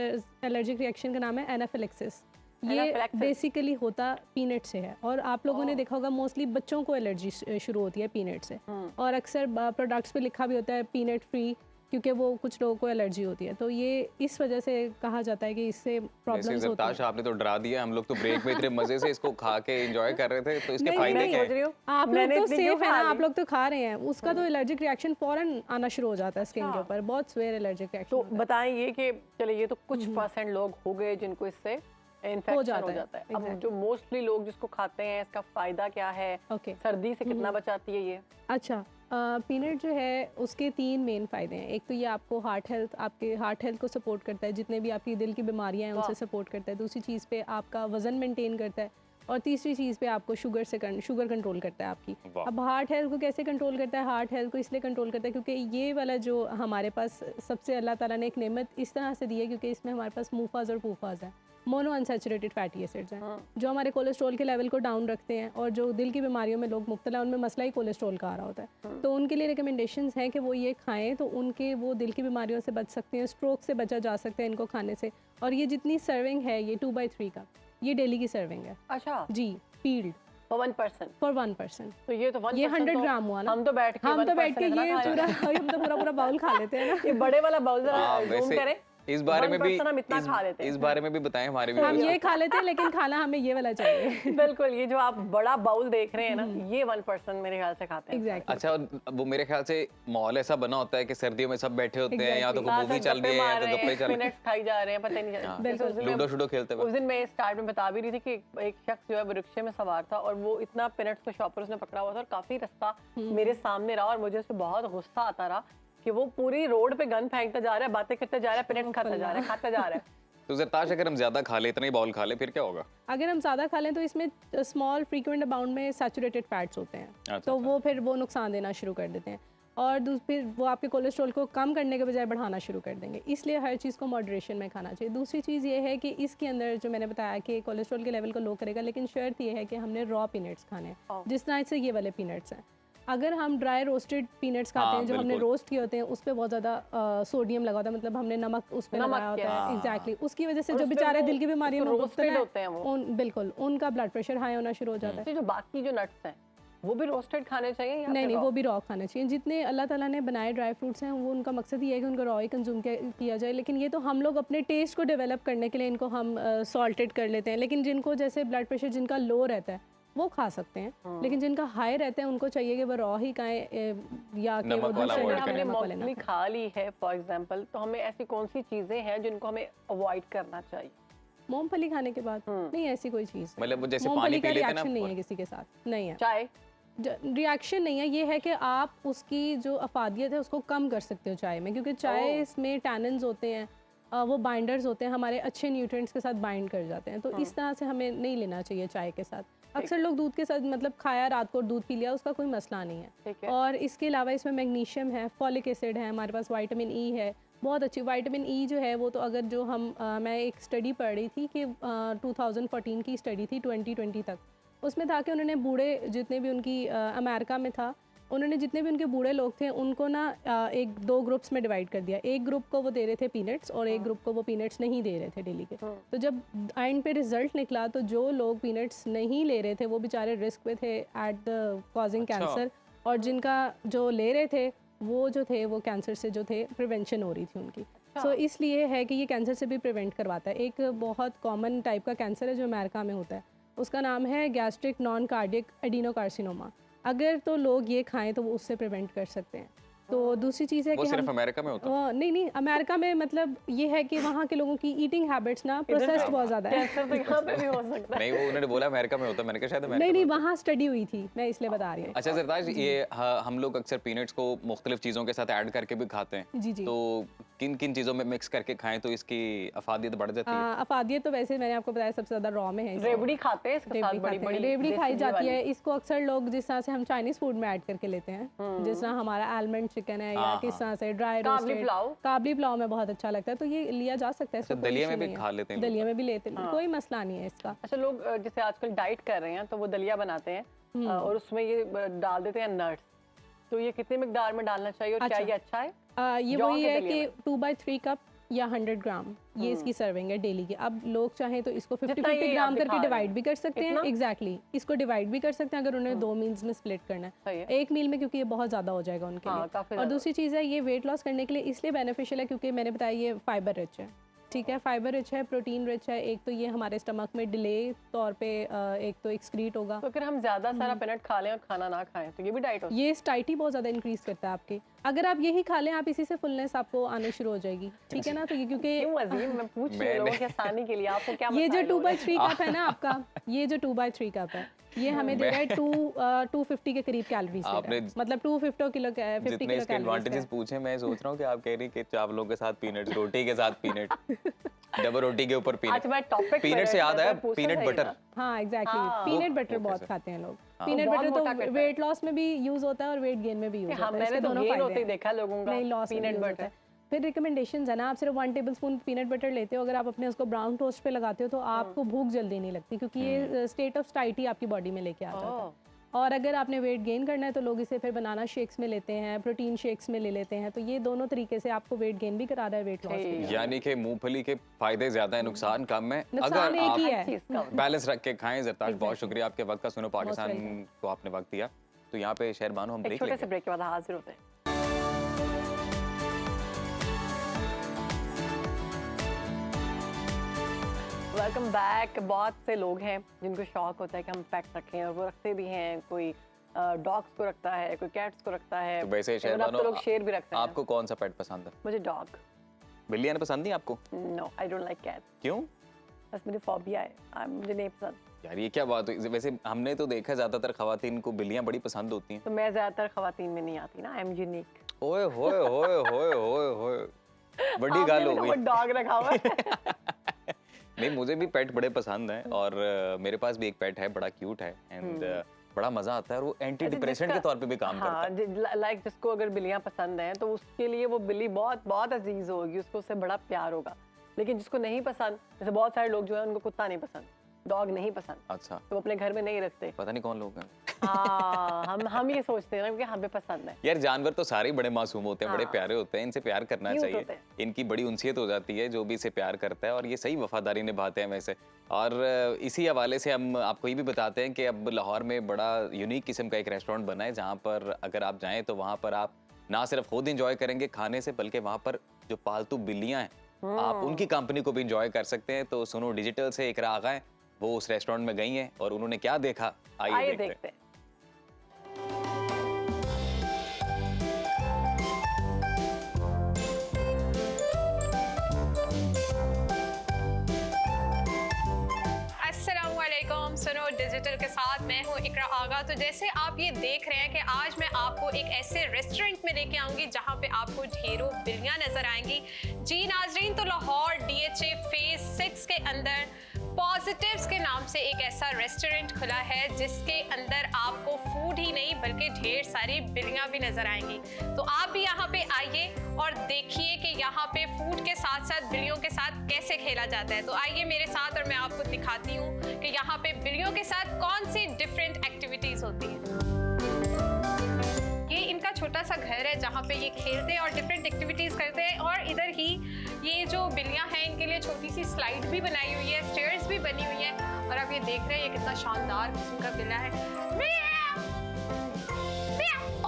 एलर्जिक रिएक्शन का नाम है एनाफिलेक्सिस। ये Anaphylaxis? बेसिकली होता पीनट से है, और आप लोगों ने देखा होगा मोस्टली बच्चों को एलर्जी शुरू होती है पीनट से, और अक्सर प्रोडक्ट्स पे लिखा भी होता है पीनट फ्री, क्योंकि वो कुछ लोगों को एलर्जी होती है। तो ये इस वजह से कहा जाता है कि इससे प्रॉब्लम्स होती जरताश, आपने तो डरा दिया, हम लोग तो ब्रेक में इतने मजे से इसको खा के एंजॉय कर रहे थे, तो इसके नहीं, फायदे नहीं, क्या सोच रही है? हूँ आप लोग मैंने तो इतनी क्यों सेफ है खा ना, ली? आप लोग तो खा रहे हैं, उसका तो एलर्जिक रिएक्शन फौरन आना शुरू हो जाता है स्किन के अच्छा। ऊपर, बहुत सवेयर एलर्जिक रिएक्शन तो होता है। बताएं ये कि चलिए ये तो कुछ % लोग हो गए जिनको इससे इन्फेक्शन हो जाता जाता है, है। अब exactly. जो मोस्टली लोग जिसको खाते हैं इसका फायदा क्या है? ओके। सर्दी से कितना बचाती है ये? अच्छा, पीनट जो है उसके 3 मेन फ़ायदे हैं। एक तो ये आपको आपके हार्ट हेल्थ को सपोर्ट करता है, जितने भी आपकी दिल की बीमारियां हैं उनसे सपोर्ट करता है। दूसरी चीज़ पे आपका वज़न मेंटेन करता है, और तीसरी चीज़ पे आपको शुगर कंट्रोल करता है आपकी। वाह। अब हार्ट हेल्थ को कैसे कंट्रोल करता है? हार्ट हेल्थ को इसलिए कंट्रोल करता है क्योंकि ये वाला जो हमारे पास सबसे अल्लाह ताला ने एक नेमत इस तरह से दी है, क्योंकि इसमें हमारे पास मूफाज और पूफाज हैं, मोनो अनसैचुरेटेड फैटी एसिड्स हैं, जो हमारे कोलेस्ट्रॉल के लेवल को डाउन रखते हैं, और जो दिल की बीमारियों में लोग मुब्तला हैं उनमें मसला ही कोलेस्ट्रॉल का आ रहा होता है। तो उनके लिए रिकमेंडेशंस हैं कि वो ये खाएं, तो उनके वो दिल की बीमारियों से बच सकते हैं, स्ट्रोक से बचा जा सकता है इनको खाने से। और ये जितनी सर्विंग है, ये 2/3 का, ये डेली की सर्विंग है अच्छा, जी, फील्ड for 1%। फॉर 1%। तो ये तो 1% ये 100 तो ग्राम हुआ ना। हम तो बैठ के हम तो 1% बैठ के इतना ये खा पूरा लेते हम तो पूरा बाउल खा लेते हैं ना। हैं। ये बड़े वाला बाउल जरा हाँ, जूम वैसे करें। इस बारे में भी 1% हम इतना खा लेते हैं। इस बारे में भी बताएं हमारे हम व्यूअर्स ये खा लेते हैं, लेकिन खाना हमें ये वाला चाहिए। बिल्कुल, ये जो आप बड़ा बाउल देख रहे हैं ना, ये 1% मेरे ख्याल से खाते हैं। एग्जैक्टली। अच्छा, वो मेरे ख्याल से माहौल ऐसा बना होता है कि सर्दियों में सब बैठे होते हैं, या तो Exactly. मूवी चल रही है या तो गप्पे चल रहे हैं, मिनट्स खाई जा रहे हैं, पता ही नहीं चल रहा। बिल्कुल। जैसे उस दिन लूडो मैं- शूडो खेलते उस वक्त। दिन मैं स्टार्ट में बता भी रही थी कि एक शख्स जो है वो रिक्शे में सवार था, और वो इतना पिनट्स को शॉपर उसने पकड़ा हुआ था, और काफी रास्ता मेरे सामने रहा, और मुझे उससे बहुत गुस्सा आता रहा कि वो पूरी रोड पे गन फेंकता जा रहा है, बातें करते जा रहा है, पिनट्स खाता जा रहा है, खाता जा रहा है। तो जरताश, अगर हम ज्यादा खा ले, इतना ही बाउल खा ले, फिर क्या होगा? अगर हम ज़्यादा खा लें तो इसमें स्मॉल फ्रीक्वेंट अमाउंट में सैचुरेटेड फैट्स होते हैं, अच्छा, तो वो फिर वो नुकसान देना शुरू कर देते हैं, और फिर वो आपके कोलेस्ट्रॉल को कम करने के बजाय बढ़ाना शुरू कर देंगे। इसलिए हर चीज़ को मॉडरेशन में खाना चाहिए। दूसरी चीज़ ये है कि इसके अंदर जो मैंने बताया कि कोलेस्ट्रॉल के लेवल को लो करेगा, लेकिन शर्त ये है कि हमने रॉ पीनट्स खाने हैं, जिस तरह से ये वाले पीनट्स हैं। अगर हम ड्राई रोस्टेड पीनट्स खाते हैं, जो हमने बिल्कुल। रोस्ट किए होते हैं, उस पर बहुत ज़्यादा सोडियम लगा होता है, मतलब हमने नमक उस पर नमक, लगाया होता है। yes. एग्जैक्टली। उसकी वजह से और जो उसपे बेचारे वो- दिल की बीमारियों में उसको मुब्तला roasted हैं, होते हैं वो। बिल्कुल उनका ब्लड प्रेशर हाई होना शुरू हो जाता है। तो जो बाकी जो नट्स हैं वो भी रोस्टेड खाने चाहिए या नहीं फिर नहीं, raw? वो भी रॉ खाने चाहिए। जितने अल्लाह ताला ने बनाए ड्राई फ्रूट्स हैं, वो उनका मकसद ये है कि उनको रॉ ही कंज्यूम किया जाए, लेकिन ये तो हम लोग अपने टेस्ट को डेवलप करने के लिए इनको हम सॉल्टेड कर लेते हैं। लेकिन जिनको जैसे ब्लड प्रेशर जिनका लो रहता है वो खा सकते हैं, लेकिन जिनका हाई रहता है उनको चाहिए कि वो रॉ ही खाएं, या कि वो नमक वाला दूसरे avoid अगर हमने नमक वाले ना मूंगफली खाएं। खा ली है फॉर एग्जांपल, तो हमें ऐसी कौन सी चीजें हैं जिनको हमें अवॉइड करना चाहिए? मूंगफली खाने के बाद नहीं, ऐसी कोई चीज़ मतलब वो जैसे मूंगफली पानी का पी लेते हैं रिएक्शन नहीं ना, है किसी के साथ, नहीं है चाय? रिएक्शन नहीं है। ये है कि आप उसकी जो अफादियत है उसको कम कर सकते हो चाय में, क्योंकि चाय इसमें टैनिन्स होते हैं, वो बाइंडर्स होते हैं, हमारे अच्छे न्यूट्रिएंट्स के साथ बाइंड कर जाते हैं, तो इस तरह से हमें नहीं लेना चाहिए चाय के साथ। अक्सर लोग दूध के साथ, मतलब खाया रात को दूध पी लिया, उसका कोई मसला नहीं है। ठीक है। और इसके अलावा इसमें मैग्नीशियम है, फॉलिक एसिड है, हमारे पास विटामिन ई है, बहुत अच्छी विटामिन ई जो है वो तो अगर जो हम मैं एक स्टडी पढ़ रही थी कि 2014 की स्टडी थी 2020 तक, उसमें था कि उन्होंने बूढ़े जितने भी उनकी अमेरिका में था, उन्होंने जितने भी उनके बूढ़े लोग थे उनको ना एक 2 ग्रुप्स में डिवाइड कर दिया। एक ग्रुप को वो दे रहे थे पीनट्स, और एक ग्रुप को वो पीनट्स नहीं दे रहे थे डेली के। तो जब एंड पे रिजल्ट निकला, तो जो लोग पीनट्स नहीं ले रहे थे वो बेचारे रिस्क पे थे एट द कॉजिंग कैंसर, और जिनका जो ले रहे थे वो जो थे वो कैंसर से जो थे प्रिवेंशन हो रही थी उनकी। सो इसलिए है कि ये कैंसर से भी प्रिवेंट करवाता है। एक बहुत कॉमन टाइप का कैंसर है जो अमेरिका में होता है, उसका नाम है गैस्ट्रिक नॉन कार्डियक एडिनोकार्सिनोमा। अगर तो लोग ये खाएं तो वो उससे प्रिवेंट कर सकते हैं। तो दूसरी चीज़ है वो कि सिर्फ हम अमेरिका में होता है? नहीं अमेरिका में मतलब ये है कि वहाँ के लोगों की ईटिंग हैबिट्स ना प्रोसेस्ड बहुत ज़्यादा है। कैंसर तो यहाँ पे भी हो सकता है। नहीं, वो उन्होंने बोला अमेरिका में होता है, मैंने कहा शायद अमेरिका नहीं में होता वहाँ स्टडी हुई थी, मैं इसलिए बता रही हूँ। है। अच्छा सरताज, ये हम लोग अक्सर पीनट्स को मुख्तलिफ चीज़ों के साथ ऐड करके भी खाते हैं, जी जी। तो किन किन चीज़ों में मिक्स करके खाएं तो इसकी अफादियत बढ़ जाती है? अफादियत तो वैसे मैंने आपको बताया सबसे ज़्यादा रॉ में है। रेवड़ी खाते हैं इसके साथ, बड़ी बड़ी रेवड़ी खाई देसी जाती वाली। है। इसको अक्सर लोग जिस तरह से हम चाइनीज फूड में ऐड करके लेते हैं, जिस तरह हमारा आलमंड चिकन है या किस तरह से ड्राई काबली रोस्टेड पुलाव। काबली पुलाव में बहुत अच्छा लगता है, तो ये लिया जा सकता है। इसका कोई दलिया में issue भी नहीं है। खा लेते हैं दलिया में भी लेते हैं, कोई मसला नहीं है इसका। अच्छा, लोग जैसे आजकल डाइट कर रहे हैं तो वो दलिया बनाते हैं और उसमें ये डाल देते हैं नट्स, तो ये कितनी मिकदार में डालना चाहिए और क्या अच्छा। ये अच्छा है? ये जौ वही के है दलिये कि 2/3 कप या 100 ग्राम ये इसकी सर्विंग है डेली की। अब लोग चाहें तो इसको जितना 50-50 ये ग्राम आप करके दिखा रहे डिवाइड हैं। भी कर सकते हैं। इतना? एग्जैक्टली इसको डिवाइड भी कर सकते हैं अगर उन्हें 2 मील्स में स्प्लिट करना सही है। है। एक मील में, क्योंकि ये बहुत ज़्यादा हो जाएगा उनके हाँ, लिए। काफी और ज़्यादा। दूसरी चीज़ है, ये वेट लॉस करने के लिए इसलिए बेनिफिशियल है क्योंकि मैंने बताया ये फाइबर रिच है। ठीक है, फाइबर रिच है, प्रोटीन रिच है। एक तो ये हमारे स्टमक में डिले तौर पे एक तो एक्सक्रीट होगा। तो अगर हम ज्यादा सारा पीनट खा लें और खाना ना खाएं तो ये भी डाइट हो ये स्टाइटी बहुत ज़्यादा इंक्रीज करता है आपकी। अगर आप यही खा लें, आप इसी से फुलनेस आपको आने शुरू हो जाएगी। ठीक है ना, तो ये क्योंकि क्यों अजीम, मैं पूछ रही हूँ लोगों की आसानी के लिए, आपको क्या ये जो मसाइल हो रहे हैं? 2/3 कप है ना आपका, ये जो 2/3 कप है, ये हमें दे रहा है 250 के करीब कैलोरीज दे रहा है। आपने मतलब 250 किलो 50 जितने किलो इसके कैलोरीज एडवांटेजेस पूछे, मैं सोच रहा हूँ कि आप कह रही कि चावलों के साथ पीनट्स, रोटी के साथ पीनट, डबल रोटी के ऊपर पीनट। आज मैं टॉपिक पीनट से याद आया, पीनट बटर। हाँ एग्जैक्टली, हाँ। पीनट बटर वो बहुत कैसे? खाते हैं लोग। हाँ। पीनट बहुत बटर मोटा करता तो है। वेट लॉस में भी यूज होता है और वेट गेन में भी यूज हाँ, होता है। मैंने इसके तो दोनों गेन फायदे होते ही हैं। देखा लोगों का। नहीं, लॉस पीनट बटर है। फिर रिकमेंडेशंस है ना, आप सिर्फ 1 टेबलस्पून पीनट बटर लेते हो, अगर आप अपने उसको ब्राउन टोस्ट पे लगाते हो तो आपको भूख जल्दी नहीं लगती, क्योंकि ये स्टेट ऑफ स्टाइटी आपकी बॉडी में लेके आ जाता है। और अगर आपने वेट गेन करना है तो लोग इसे फिर बनाना शेक्स में लेते हैं, प्रोटीन शेक्स में ले लेते हैं। तो ये दोनों तरीके से आपको वेट गेन भी करा रहा है, वेट लॉस भी। यानी कि मूंगफली के फायदे ज्यादा है, नुकसान कम है। नुकसान अगर एक ही आप है। बैलेंस रख के खाएं। जरताज, बहुत शुक्रिया आपके वक्त का। सुनो पाकिस्तान को आपने वक्त दिया, तो यहाँ पे शहरबानो हम एक ब्रेक छोटे लेंगे। से ब्रेक के बाद हाजिर होते हैं। Welcome back. बहुत से लोग हैं जिनको शौक होता है कि हम पेट रखें, और वो रखते भी हैं। कोई डॉग्स को रखता है, कोई कैट्स को रखता है, तो वैसे even अब शहरबानो, तो लोग शेर भी रखते हैं। आपको कौन सा पेट पसंद है? मुझे डॉग। बिल्लियां पसंद नहीं आपको? No, I don't like cat. क्यों बस मुझे फोबिया है, मुझे नहीं पसंद। यार, ये क्या बात हुई? वैसे हमने तो देखा ज्यादातर खवातीन को बिल्लियां बड़ी पसंद होती हैं। तो मैं ज्यादातर खवातीन में नहीं आती ना, आई एम यूनिक। ओए होए होए होए होए होए, बड़ी गाल हो गई। डॉग रखा हुआ है। नहीं, मुझे भी पेट बड़े पसंद हैं, और मेरे पास भी एक पेट है, बड़ा क्यूट है, एंड बड़ा मजा आता है, और वो एंटी डिप्रेसेंट के तौर पे भी काम करता है। हाँ, लाइक जिसको अगर बिल्लियां पसंद हैं तो उसके लिए वो बिल्ली बहुत बहुत अजीज होगी, उसको उससे बड़ा प्यार होगा। लेकिन जिसको नहीं पसंद, जैसे बहुत सारे लोग जो है उनको कुत्ता नहीं पसंद, डॉग नहीं पसंद, अच्छा, तो वो अपने घर में नहीं रखते। पता नहीं कौन लोग हैं। हाँ, हम ये सोचते हैं ना कि हमें पसंद है। यार, जानवर तो सारे ही बड़े मासूम होते हैं, बड़े हाँ। प्यारे होते हैं, इनसे प्यार करना Cute चाहिए। होते हैं। इनकी बड़ी उनसियत हो जाती है जो भी इसे प्यार करता है, और ये सही वफादारी निभाते हैं वैसे। और इसी हवाले से हम आपको ये भी बताते हैं कि अब लाहौर में बड़ा यूनिक किस्म का एक रेस्टोरेंट बना है, जहाँ पर अगर आप जाएं तो वहाँ पर आप ना सिर्फ खुद इंजॉय करेंगे खाने से, बल्कि वहाँ पर जो पालतू बिल्लियाँ हैं आप उनकी कंपनी को भी इंजॉय कर सकते हैं। तो सुनो डिजिटल से इकरा आगा है, वो उस रेस्टोरेंट में गई हैं और उन्होंने क्या देखा, आइए देखते हैं। अस्सलामुअलैकुम, सुनो डिजिटल के साथ मैं हूँ इकरा आगा। तो जैसे आप ये देख रहे हैं कि आज मैं आपको एक ऐसे रेस्टोरेंट में लेके आऊंगी जहाँ पे आपको ढेरों बिल्लियाँ नजर आएंगी। जी नाजरीन, तो लाहौर DHA फेज 6 के अंदर पॉजिटिव्स के नाम से एक ऐसा रेस्टोरेंट खुला है जिसके अंदर आपको फूड ही नहीं बल्कि ढेर सारी बिल्लियाँ भी नजर आएंगी। तो आप भी यहाँ पे आइए और देखिए कि यहाँ पे फूड के साथ साथ बिल्लियों के साथ कैसे खेला जाता है। तो आइए मेरे साथ और मैं आपको दिखाती हूँ कि यहाँ पे बिल्लियों के साथ कौन सी डिफरेंट एक्टिविटीज होती हैं। ये इनका छोटा सा घर है जहाँ पे ये खेलते हैं और डिफरेंट एक्टिविटीज करते हैं। और इधर ही ये जो बिल्लियाँ हैं इनके लिए छोटी सी स्लाइड भी बनाई हुई है, स्टेयर्स भी बनी हुई है। और आप ये देख रहे हैं ये कितना शानदार किस्म का बिल्ला है।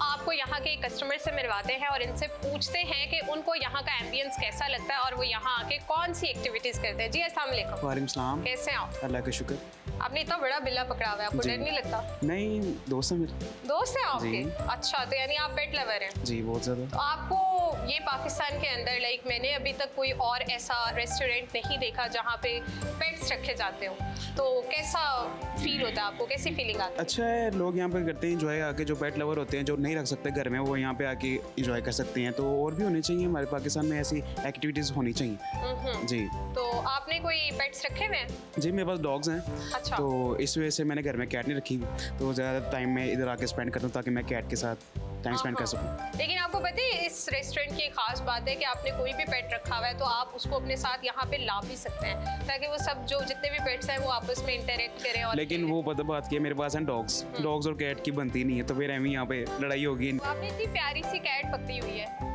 आप आपको यहाँ के कस्टमर से मिलवाते हैं और इनसे पूछते हैं कि उनको यहाँ का एम्बियंस कैसा लगता है और वो यहाँ आके कौन सी एक्टिविटीज करते हैं। जी अस्सलाम वालेकुम। वालेकुम सलाम। कैसे हैं आप? अल्लाह का शुक्र। आपने इतना बड़ा बिल्ला पकड़ा हुआ है, आपको डर नहीं लगता? नहीं, दोस्त है मेरे। दोस्त है आपके? जी। अच्छा, तो यानी आप पेट लवर हैं। जी बहुत ज़्यादा। तो आपको ये पाकिस्तान के अंदर लाइक मैंने अभी तक कोई और ऐसा रेस्टोरेंट नहीं देखा जहाँ पे पेट्स रखे जाते हो, तो कैसा फील होता है आपको, कैसी फीलिंग आती है? अच्छा है, लोग यहाँ पे करते हैं इंजॉय आके, जो पेट लवर होते हैं जो नहीं रख सकते घर में वो यहाँ पे आके इंजॉय कर सकते हैं। तो और भी होनी चाहिए, हमारे पाकिस्तान में ऐसी एक्टिविटीज़ होनी चाहिए। जी। तो आपने कोई पेट्स रखे हुए हैं? जी मेरे पास डॉग्स हैं। अच्छा। तो इस वजह से मैंने घर में कैट नहीं रखी, तो ज़्यादा टाइम मैं इधर आके स्पेंड करता हूँ ताकि मैं कैट के साथ टाइम स्पेंड कर सकूँ। लेकिन आपको पता है इस रेस्टोरेंट की एक खास बात है कि आपने कोई भी पेट रखा हुआ है तो आप उसको अपने साथ यहाँ पे ला भी सकते हैं ताकि वो सब जो जितने भी पेट्स हैं वो आपस में इंटरेक्ट करें। और लेकिन वो पता बात की है, मेरे पास हैं डॉग्स और कैट की बनती नहीं है, तो फिर हमें यहाँ पे लड़ाई होगी। आपने इतनी प्यारी सी कैट पकड़ी हुई है।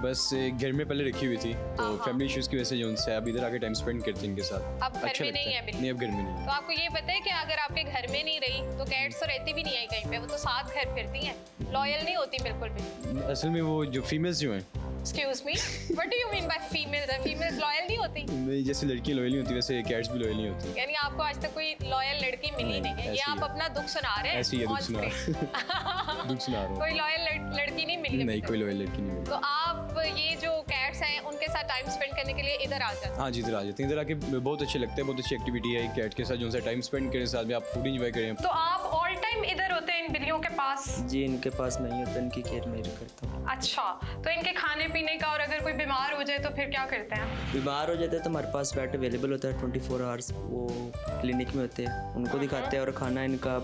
बस घर में पहले रखी हुई थी, तो फैमिली इश्यूज की वजह से जो उनसे अब इधर आके टाइम स्पेंड करते हैं इनके साथ। अब घर में नहीं है बिल्कुल? नहीं, अब घर में नहीं। तो आपको ये पता है कि अगर आपके घर में नहीं रही तो कैट्स तो रहती भी नहीं है कहीं पे, वो तो साथ घर फिरती हैं, लॉयल नहीं होती बिल्कुल भी। असल में वो जो फीमेल्स जो हैं, excuse me, what do you mean by females? Females loyal नहीं होती? नहीं, जैसे लड़की लॉयल नहीं होती वैसे कैट्स भी लॉयल नहीं होती। यानी आपको आज तक कोई लॉयल लड़की मिली नहीं है? ये आप अपना दुख सुना रहे हैं? ऐसी है, दुख सुना दुख सुना रहा हूँ। कोई लॉयल लड़की नहीं मिली? नहीं, कोई लॉयल लड़की नहीं मिली। तो आप ये जो कैट्स हैं उनके साथ टाइम स्पेंड करने के लिए इधर आ जाते हैं? हाँ जी, इधर आ जाते हैं। इधर आके बहुत अच्छे लगते हैं, बहुत अच्छी एक्टिविटी है कैट के साथ, जो उनसे टाइम स्पेंड करें, साथ में आप फूड एंजॉय करें। तो आप ऑल टाइम इधर होते हैं इन बिल्लियों के पास? जी इनके पास नहीं होता, इनकी केयर मैं ही करता हूँ। अच्छा, तो इनके खाने पीने का, और अगर कोई बीमार हो जाए तो फिर क्या करते हैं? बीमार हो जाते हैं तो हमारे पास बेड अवेलेबल होता है 24 आवर्स, वो क्लिनिक में होते हैं, उनको दिखाते हैं। और खाना इनका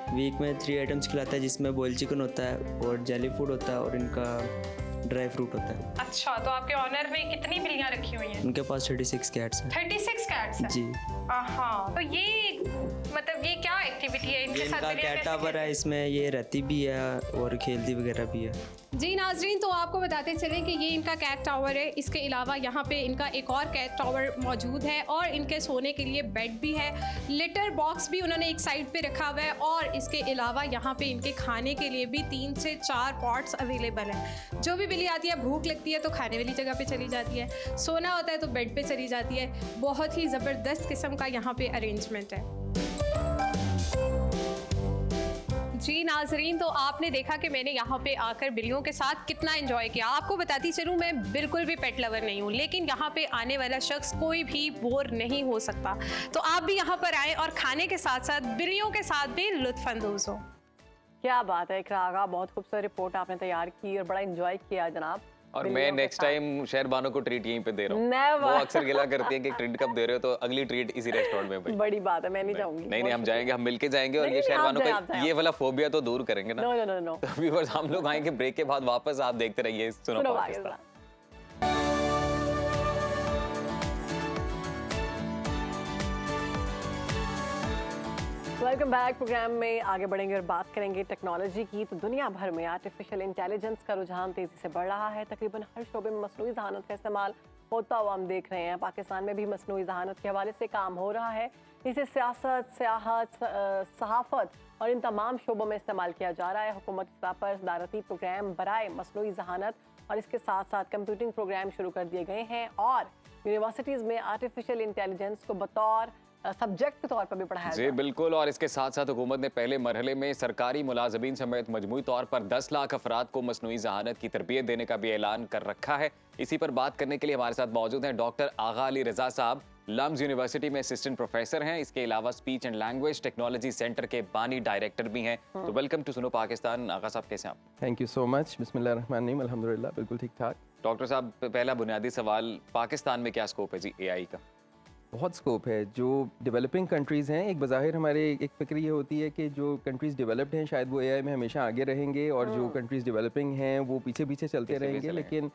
वीक में 3 आइटम्स खिलाता है, जिसमें बॉयल चिकन होता है और जेली फूड होता है और इनका ड्राई फ्रूट होता है। अच्छा, तो आपके ऑनर में कितनी बिल्लियाँ रखी हुई हैं? उनके पास 36 कैट्स हैं। 36 कैट्स हैं? जी। हाँ, तो ये मतलब ये क्या एक्टिविटी है इनके ये साथ? इनका बिल्लियाँ कैट कैसे टावर है, इसमें ये रहती भी है और खेलती वगैरह भी है। जी नाजरीन, तो आपको बताते चलें कि ये इनका कैट टावर है। इसके अलावा यहाँ पे इनका एक और कैट टावर मौजूद है और इनके सोने के लिए बेड भी है, लिटर बॉक्स भी उन्होंने एक साइड पे रखा हुआ है, और इसके अलावा यहाँ पे इनके खाने के लिए भी 3 से 4 पॉट्स अवेलेबल हैं। जो भी बिल्ली आती है, भूख लगती है तो खाने वाली जगह पे चली जाती है, सोना होता है तो बेड पे चली जाती है। बहुत ही ज़बरदस्त किस्म का यहाँ पे अरेंजमेंट है। जी नाजरीन, तो आपने देखा कि मैंने यहाँ पे आकर बिल्लियों के साथ कितना एंजॉय किया। आपको बताती चलूँ, मैं बिल्कुल भी पेट लवर नहीं हूँ, लेकिन यहाँ पे आने वाला शख्स कोई भी बोर नहीं हो सकता। तो आप भी यहाँ पर आएँ और खाने के साथ साथ बिल्लियों के साथ भी लुत्फानंदोज़ हो। क्या बात है इकरा आगा, बहुत खूबसूरत रिपोर्ट आपने तैयार की और बड़ा एंजॉय किया जनाब। और मैं नेक्स्ट टाइम शहरबानो को ट्रीट यहीं पे दे रहा हूँ। Never. वो अक्सर गिला करती है कि ट्रीट कब दे रहे हो, तो अगली ट्रीट इसी रेस्टोरेंट में भाई। बड़ी बात है, मैं नहीं जाऊंगी। नहीं, हम जाएंगे, हम मिलके जाएंगे और नहीं, ये नहीं, शहरबानो आप का जाएं, ये वाला फोबिया तो दूर करेंगे ना। No no no no. तो व्यूअर्स, हम लोग आएंगे ब्रेक के बाद वापस, आप देखते रहिए सुनो पाकिस्तान। Welcome back. प्रोग्राम में आगे बढ़ेंगे और बात करेंगे टेक्नोलॉजी की। तो दुनिया भर में आर्टिफिशियल इंटेलिजेंस का रुझान तेज़ी से बढ़ रहा है। तकरीबन हर शोबे में मसनूई ज़हानत का इस्तेमाल होता हुआ हम देख रहे हैं। पाकिस्तान में भी मसनूई ज़हानत के हवाले से काम हो रहा है। इसे सियासत, सियाहत, सहाफ़त और इन तमाम शोबों में इस्तेमाल किया जा रहा है। हुकूमत इस बात पर सदारती प्रोग्राम बराए मसनूई ज़हानत और इसके साथ साथ कंप्यूटिंग प्रोग्राम शुरू कर दिए गए हैं और यूनिवर्सिटीज़ में आर्टिफिशियल इंटेलिजेंस को बतौर सब्जेक्ट के तौर पर भी पढ़ाया जी बिल्कुल। और इसके साथ साथ हुकूमत ने पहले मरहले में सरकारी मुलाजमीन समेत मजमूई तौर पर 10 लाख अफराद को मसनूई ज़हानत की तरबियत देने का भी ऐलान कर रखा है। इसी पर बात करने के लिए हमारे साथ मौजूद हैं डॉक्टर आगा अली रजा साहब, लम्स यूनिवर्सिटी में असिस्टेंट प्रोफेसर हैं। इसके अलावा speech and language technology centre के बानी डायरेक्टर भी हैं। तो वेलकम टू सुनो पाकिस्तान। आगा साहब, कैसे हैं आप? Thank you so much. बिस्मिल्लाहिर्रहमानिर्रहीम, अल्हम्दुलिल्लाह, बिल्कुल ठीक ठाक। डॉक्टर साहब, पहला बुनियादी सवाल, पाकिस्तान में क्या स्कोप है जी एआई का? बहुत स्कोप है। जो डेवलपिंग कंट्रीज़ हैं, एक बज़ाहिर हमारे एक फ़िक्र ये होती है कि जो कंट्रीज़ डेवलप्ड हैं शायद वो एआई में हमेशा आगे रहेंगे और जो कंट्रीज़ डेवलपिंग हैं वो पीछे पीछे चलते रहेंगे, लेकिन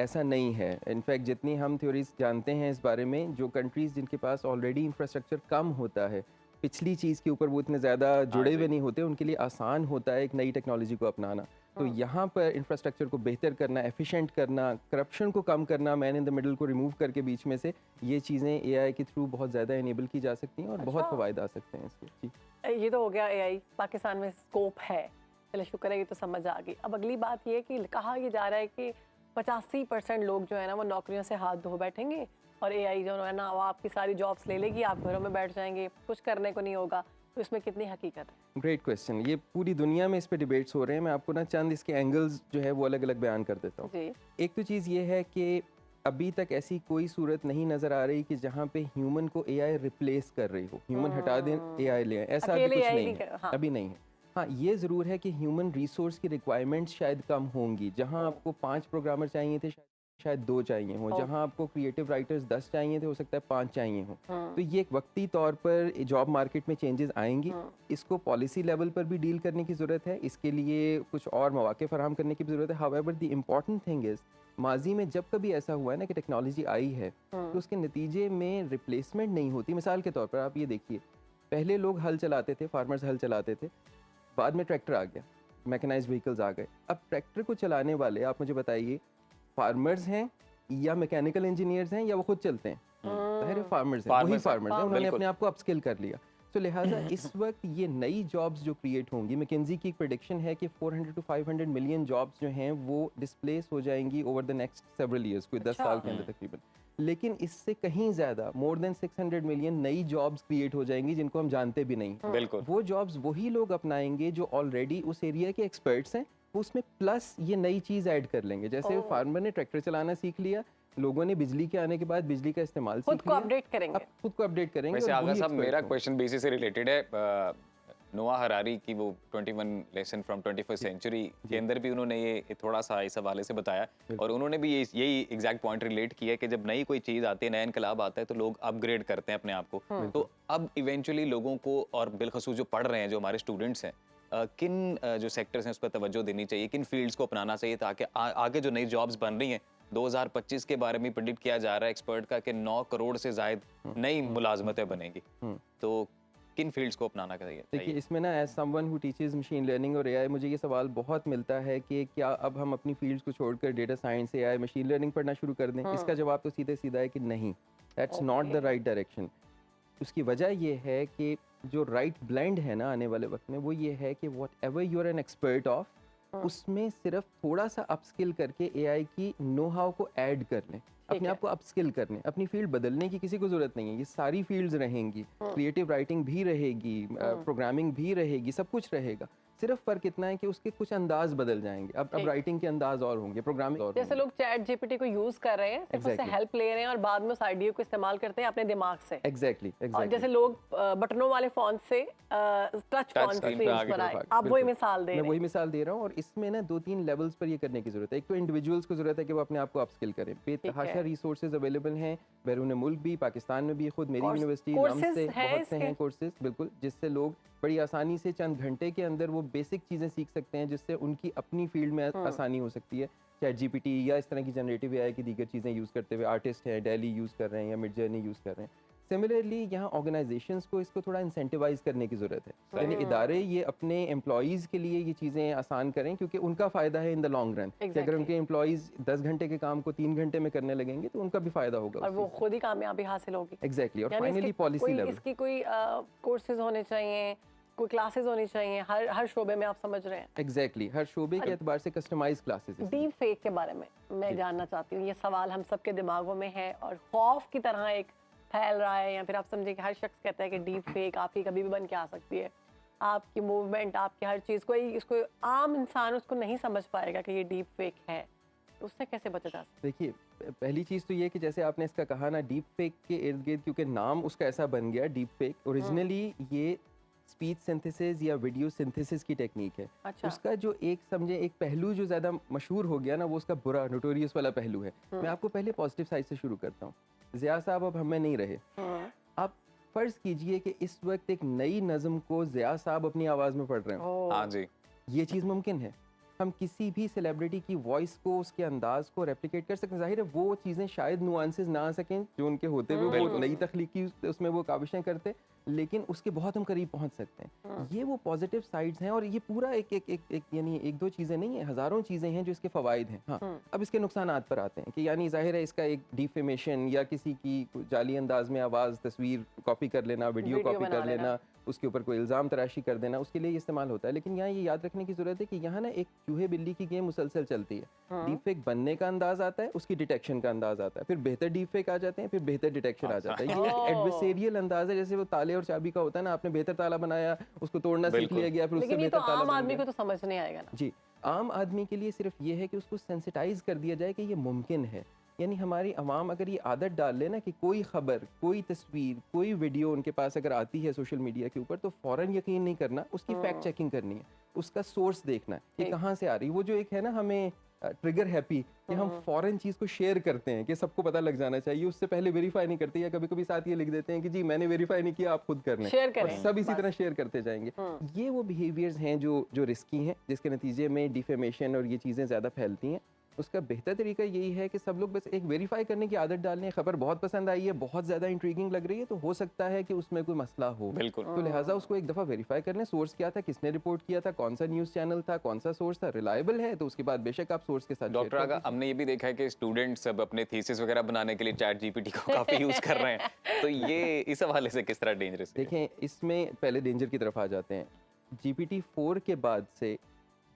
ऐसा नहीं है। इनफैक्ट जितनी हम थ्योरीज जानते हैं इस बारे में, जो कंट्रीज़ जिनके पास ऑलरेडी इंफ्रास्ट्रक्चर कम होता है, पिछली चीज़ के ऊपर वो इतने ज़्यादा जुड़े हुए नहीं होते, उनके लिए आसान होता है एक नई टेक्नोलॉजी को अपनाना। तो यहाँ पर इंफ्रास्ट्रक्चर को बेहतर करना, एफिशिएंट करना, करप्शन को कम करना, मैन इन द मिडल को रिमूव करके बीच में से, ये चीज़ें एआई के थ्रू बहुत ज़्यादा इनेबल की जा सकती हैं और बहुत फ़वाइद आ सकते हैं इसके। जी, ये तो हो गया एआई। पाकिस्तान में स्कोप है, चलो शुक्र है ये तो समझ आ गई। अब अगली बात ये कि कहा ये जा रहा है कि 85% लोग जो है ना वो नौकरियों से हाथ धो बैठेंगे और एआई जो है ना वो आपकी सारी जॉब्स ले लेगी, आप घरों में बैठ जाएंगे, कुछ करने को नहीं होगा। तो इसमें कितनी हकीकत है? Great question. ये पूरी दुनिया में इस पे डिबेट्स हो रहे हैं। मैं आपको ना चंद इसके एंगल्स जो है वो अलग अलग बयान कर देता हूँ। जी। एक तो चीज़ ये है कि अभी तक ऐसी कोई सूरत नहीं नज़र आ रही कि जहाँ पे ह्यूमन को एआई रिप्लेस कर रही हो, ह्यूमन हटा दें एआई ले आए, ऐसा अभी अकेले कुछ AI नहीं नहीं है, कर- हाँ। अभी नहीं है। हाँ, ये ज़रूर है कि ह्यूमन रिसोर्स की रिक्वायरमेंट्स शायद कम होंगी। जहाँ आपको 5 प्रोग्रामर चाहिए थे शायद 2 चाहिए हों, जहाँ आपको क्रिएटिव राइटर्स 10 चाहिए थे हो सकता है 5 चाहिए हों। तो ये एक वक्ती तौर पर जॉब मार्केट में चेंजेस आएंगी। इसको पॉलिसी लेवल पर भी डील करने की ज़रूरत है, इसके लिए कुछ और मौके फराहम करने की ज़रूरत है। However the important thing is, माजी में जब कभी ऐसा हुआ है ना कि टेक्नोलॉजी आई है तो उसके नतीजे में रिप्लेसमेंट नहीं होती। मिसाल के तौर पर आप ये देखिए, पहले लोग हल चलाते थे, फार्मर्स हल चलाते थे, बाद में ट्रैक्टर आ गया, मैकेनाइज्ड व्हीकल्स आ गए। अब ट्रैक्टर को चलाने वाले आप मुझे बताइए फार्मर्स हैं या मैकेनिकल इंजीनियर्स हैं या वो खुद चलते हैं? ज़ाहिर है फार्मर्स हैं, वही Farmers हैं, फार्मर्स हैं, उन्होंने बिल्कुल। अपने आप को अपस्किल कर लिया। तो लिहाजा इस वक्त ये नई जॉब्स जो क्रिएट होंगी, मैकेंजी की प्रेडिक्शन है कि 400 to 500 मिलियन जॉब्स जो हैं वो डिस्प्लेस हो जाएंगी over the next several years, कोई 10 साल के अंदर तकरीबन। लेकिन इससे कहीं ज़्यादा मोर देन 600 मिलियन नई जॉब्स क्रिएट हो जाएंगी जिनको हम जानते भी नहीं। बिल्कुल। वो जॉब्स वही लोग अपनाएंगे जो ऑलरेडी उस एरिया के एक्सपर्ट्स हैं, वो उसमें प्लस ये नई चीज़ ऐड कर लेंगे। जैसे फार्मर ने ट्रैक्टर चलाना सीख लिया, लोगों ने बिजली के आने के बाद बिजली का इस्तेमाल खुद सीख को लिया, अपडेट करेंगे। अब खुद को अपडेट करेंगे। वैसे और आगा वही साहब experts मेरा होंगे। क्वेश्चन बीसी से रिलेटेड है। नोआ हरारी की वो 21 लेसन फ्रॉम 21st सेंचुरी के अंदर भी उन्होंने ये थोड़ा सा इस हवाले से बताया और उन्होंने भी यही एग्जैक्ट पॉइंट रिलेट किया कि जब नई कोई चीज़ आती है, नया इनकलाब आता है तो लोग अपग्रेड करते हैं अपने आप को। तो अब इवेंचुअली लोगों को, और बिलखसूस जो पढ़ रहे हैं, जो हमारे स्टूडेंट्स हैं, किन जो सेक्टर्स हैं उस पर तवज्जो देनी चाहिए, किन फील्ड्स को अपनाना चाहिए ताकि आगे जो नई जॉब्स बन रही हैं 2025 के बारे में प्रेडिक्ट किया जा रहा है एक्सपर्ट का कि 9 करोड़ से जायद नई मुलाजमतें बनेंगी, तो किन फील्ड्स को अपनाना चाहिए? देखिए, इसमें ना as someone who teaches machine learning और एआई, मुझे ये सवाल बहुत मिलता है कि क्या अब हम अपनी फील्ड्स को छोड़कर data science, AI, machine learning पढ़ना शुरू कर दें? इसका जवाब तो सीधे सीधा है कि नहीं, that's not the right direction. उसकी वजह ये है कि जो राइट ब्लेंड है ना आने वाले वक्त में, वो ये है कि whatever you are an expert of, उसमें सिर्फ थोड़ा सा अपस्किल करके एआई की नो हाउ को ऐड कर लें, अपने आप को अपस्किल कर लें। अपनी फील्ड बदलने की किसी को ज़रूरत नहीं है, ये सारी फील्ड्स रहेंगी, क्रिएटिव राइटिंग भी रहेगी, प्रोग्रामिंग भी रहेगी, सब कुछ रहेगा। सिर्फ फ़र्क इतना है कि उसके कुछ अंदाज बदल जाएंगे। अब राइटिंग के अंदाज और होंगे, प्रोग्रामिंग और जैसे लोग चैट जीपीटी को यूज कर रहे हैं, सिर्फ उससे हेल्प ले रहे हैं और बाद में उस आइडिया को इस्तेमाल करते हैं अपने दिमाग से। एग्जैक्टली और जैसे लोग बटनों वाले फोन से टच फोन screen से पे आगे पर आए, बढ़ आप वही बिल्कुल। मिसाल दे मैं रहे वही हैं। मिसाल दे रहा हूँ। और इसमें ना 2-3 लेवल्स पर ये करने की ज़रूरत है। एक तो इंडिविजुअल्स को ज़रूरत है कि वो अपने आप को अपस्किल करें। बेतहाशा रिसोर्सेज अवेलेबल हैं बैरून मुल्क भी, पाकिस्तान में भी। खुद मेरी यूनिवर्सिटी courses से हैं बहुत से हैं इसके? कोर्सेज, बिल्कुल, जिससे लोग बड़ी आसानी से चंद घंटे के अंदर वो बेसिक चीज़ें सीख सकते हैं, जिससे उनकी अपनी फील्ड में आसानी हो सकती है। चैट जीपीटी या इस तरह की जनरेटिव एआई की दीगर चीज़ें यूज़ करते हुए आर्टिस्ट हैं, डेली यूज़ कर रहे हैं या मिड जर्नी यूज़ कर रहे हैं। सिमिलरली यहाँ ऑर्गेनाइजेशंस को इसको थोड़ा इंसेंटिवाइज करने की ज़रूरत है। यानी इदारे ये अपने एम्प्लॉयज़ के लिए ये चीज़ें आसान करें, क्योंकि उनका फ़ायदा है इन द लॉन्ग रन। कि अगर उनके एम्प्लॉयज़ 10 घंटे के काम को 3 घंटे में करने लगेंगे तो उनका भी फ़ायदा होगा और वो खुद ही कामयाबी हासिल होगी। एग्जैक्टली। और यानी फाइनली इसकी पॉलिसी कोई- लेवल, इसकी कोई कोर्सेज होने चाहिए, कोई क्लासेस होनी चाहिए हर शोबे में, आप समझ रहे हैं। एग्जैक्टली, हर शोबे के एतबार से कस्टमाइज क्लासेस। डीप फेक के बारे में मैं जानना चाहती हूँ। ये सवाल हम सबके दिमागों में है और खौफ की तरह एक फैल रहा है, या फिर आप समझे कि हर शख्स कहता है कि डीप फेक आपकी कभी भी बन के आ सकती है। आपकी मूवमेंट, आपकी हर चीज़, कोई इसको आम इंसान उसको नहीं समझ पाएगा कि ये डीप फेक है, उससे कैसे बचा जा सकता है? देखिए, पहली चीज़ तो ये कि जैसे आपने इसका कहा ना, डीप फेक के इर्द गिर्द, क्योंकि नाम उसका ऐसा बन गया डीप फेक, ओरिजिनली ये स्पीच सिंथेसिस या वीडियो सिंथेसिस की टेक्निक है। अच्छा। उसका जो एक समझे एक पहलू जो ज़्यादा मशहूर हो गया ना, वो उसका बुरा नोटोरियस वाला पहलू है। मैं आपको पहले पॉजिटिव साइड से शुरू करता हूँ। ज़िया साहब अब हमें नहीं रहे। आप फ़र्ज़ कीजिए कि इस वक्त एक नई नज़म को ज़िया साहब अपनी आवाज़ में पढ़ रहे हो। हाँ जी, ये चीज़ मुमकिन है। हम किसी भी सेलिब्रिटी की वॉइस को, उसके अंदाज को रेप्लिकेट कर सकते हैं। जाहिर है वो चीज़ें शायद नुआंसेस ना आ सकें जो उनके होते हुए वो नई तख्लीकी उसमें वो काविशें करते, लेकिन उसके बहुत हम करीब पहुंच सकते हैं। ये वो पॉजिटिव साइड्स हैं, और ये पूरा एक यानी एक दो चीज़ें नहीं है, हज़ारों चीज़ें हैं जो इसके फ़वाइद हैं। हाँ, अब इसके नुकसानात पर आते हैं कि यानी ज़ाहिर है इसका एक डिफेमेशन या किसी की जाली अंदाज में आवाज़, तस्वीर कॉपी कर लेना, वीडियो कॉपी कर लेना, उसके ऊपर कोई इल्ज़ाम तराशी कर देना, उसके लिए इस्तेमाल होता है। लेकिन यहाँ ये याद रखने की ज़रूरत है कि यहाँ ना एक चूहे बिल्ली की गेम मुसलसल चलती है। डीप फेक बनने का अंदाज आता है, उसकी डिटेक्शन का अंदाज आता है, फिर बेहतर डीप फेक आ जाते हैं, फिर बेहतर डिटेक्शन आ जाता है। ये एक एडवर्सेरियल अंदाज है, जैसे वो ताले और चाबी का होता है ना, आपने बेहतर ताला बनाया, उसको तोड़ना सीख लिया गया, फिर उससे बेहतर ताला आम आदमी को तो समझ नहीं आएगा ना। जी, आम आदमी के लिए सिर्फ ये है कि उसको सेंसिटाइज कर दिया जाए कि ये मुमकिन है। यानी हमारी आवाम अगर ये आदत डाल ले ना कि कोई खबर, कोई तस्वीर, कोई वीडियो उनके पास अगर आती है सोशल मीडिया के ऊपर, तो फ़ौरन यकीन नहीं करना, उसकी फैक्ट चेकिंग करनी है, उसका सोर्स देखना है कि कहाँ से आ रही है। वो जो एक है ना हमें ट्रिगर हैप्पी कि हम फॉरेन चीज़ को शेयर करते हैं कि सबको पता लग जाना चाहिए, उससे पहले वेरीफाई नहीं करते, या कभी कभी साथ ये लिख देते हैं कि जी मैंने वेरीफाई नहीं किया, आप खुद कर लें, और सब इसी तरह शेयर करते जाएंगे। ये वो बिहेवियर्स हैं जो रिस्की हैं, जिसके नतीजे में डिफेमेशन और ये चीज़ें ज़्यादा फैलती हैं। उसका बेहतर तरीका यही है कि सब लोग बस एक वेरीफाई करने की आदत डाल लें। खबर बहुत पसंद आई है, बहुत ज़्यादा इंट्रीगिंग लग रही है, तो हो सकता है कि उसमें कोई मसला हो, बिल्कुल, तो लिहाजा उसको एक दफ़ा वेरीफाई कर लें, सोर्स क्या था, किसने रिपोर्ट किया था, कौन सा न्यूज़ चैनल था, कौन सा सोर्स था, रिलायबल है तो उसके बाद बेशक आप सोर्स के साथ। डॉक्टर आगा, हमने ये भी देखा है कि स्टूडेंट्स अब अपने थीसिस वगैरह बनाने के लिए चैट जीपीटी को काफ़ी यूज़ कर रहे हैं, तो ये इस हवाले से किस तरह डेंजरस है? देखें, इसमें पहले डेंजर की तरफ आ जाते हैं। GPT-4 के बाद से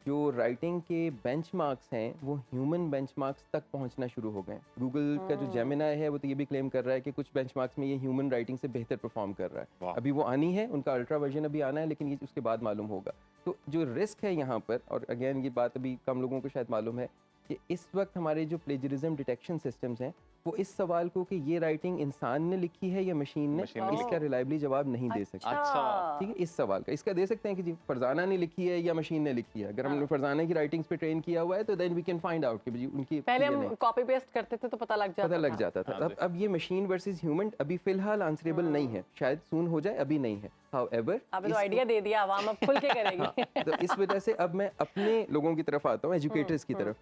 जो राइटिंग के बेंचमार्क्स हैं वो ह्यूमन बेंचमार्क्स तक पहुंचना शुरू हो गए। गूगल का जो जेमिनाई है वो तो ये भी क्लेम कर रहा है कि कुछ बेंचमार्क्स में ये ह्यूमन राइटिंग से बेहतर परफॉर्म कर रहा है। अभी वो आनी है, उनका अल्ट्रा वर्जन अभी आना है, लेकिन ये उसके बाद मालूम होगा। तो जो रिस्क है यहाँ पर, और अगेन ये बात अभी कम लोगों को शायद मालूम है कि इस वक्त हमारे जो प्लेजरिज्म डिटेक्शन सिस्टम्स हैं वो इस सवाल को कि ये राइटिंग इंसान ने लिखी है या मशीन ने, इसका रिलायबली जवाब नहीं दे सकते। अच्छा, ठीक है, इस सवाल का इसका दे सकते हैं कि जी फरजाना ने लिखी है या मशीन ने लिखी है। अगर हमने फरजाना की राइटिंग्स पे ट्रेन किया हुआ है तो then we can find out कि जी उनकी, पहले हम कॉपी पेस्ट करते थे तो पता लग जाता था। अब ये मशीन वर्सेस ह्यूमन अभी फिलहाल आंसरेबल नहीं है, शायद सून हो जाए, अभी नहीं है। However, आपने तो आइडिया दे दिया, आवाम अब खुल के करेगी। तो इस वजह से अब मैं अपने लोगों की तरफ आता हूँ, एजुकेटर्स की तरफ।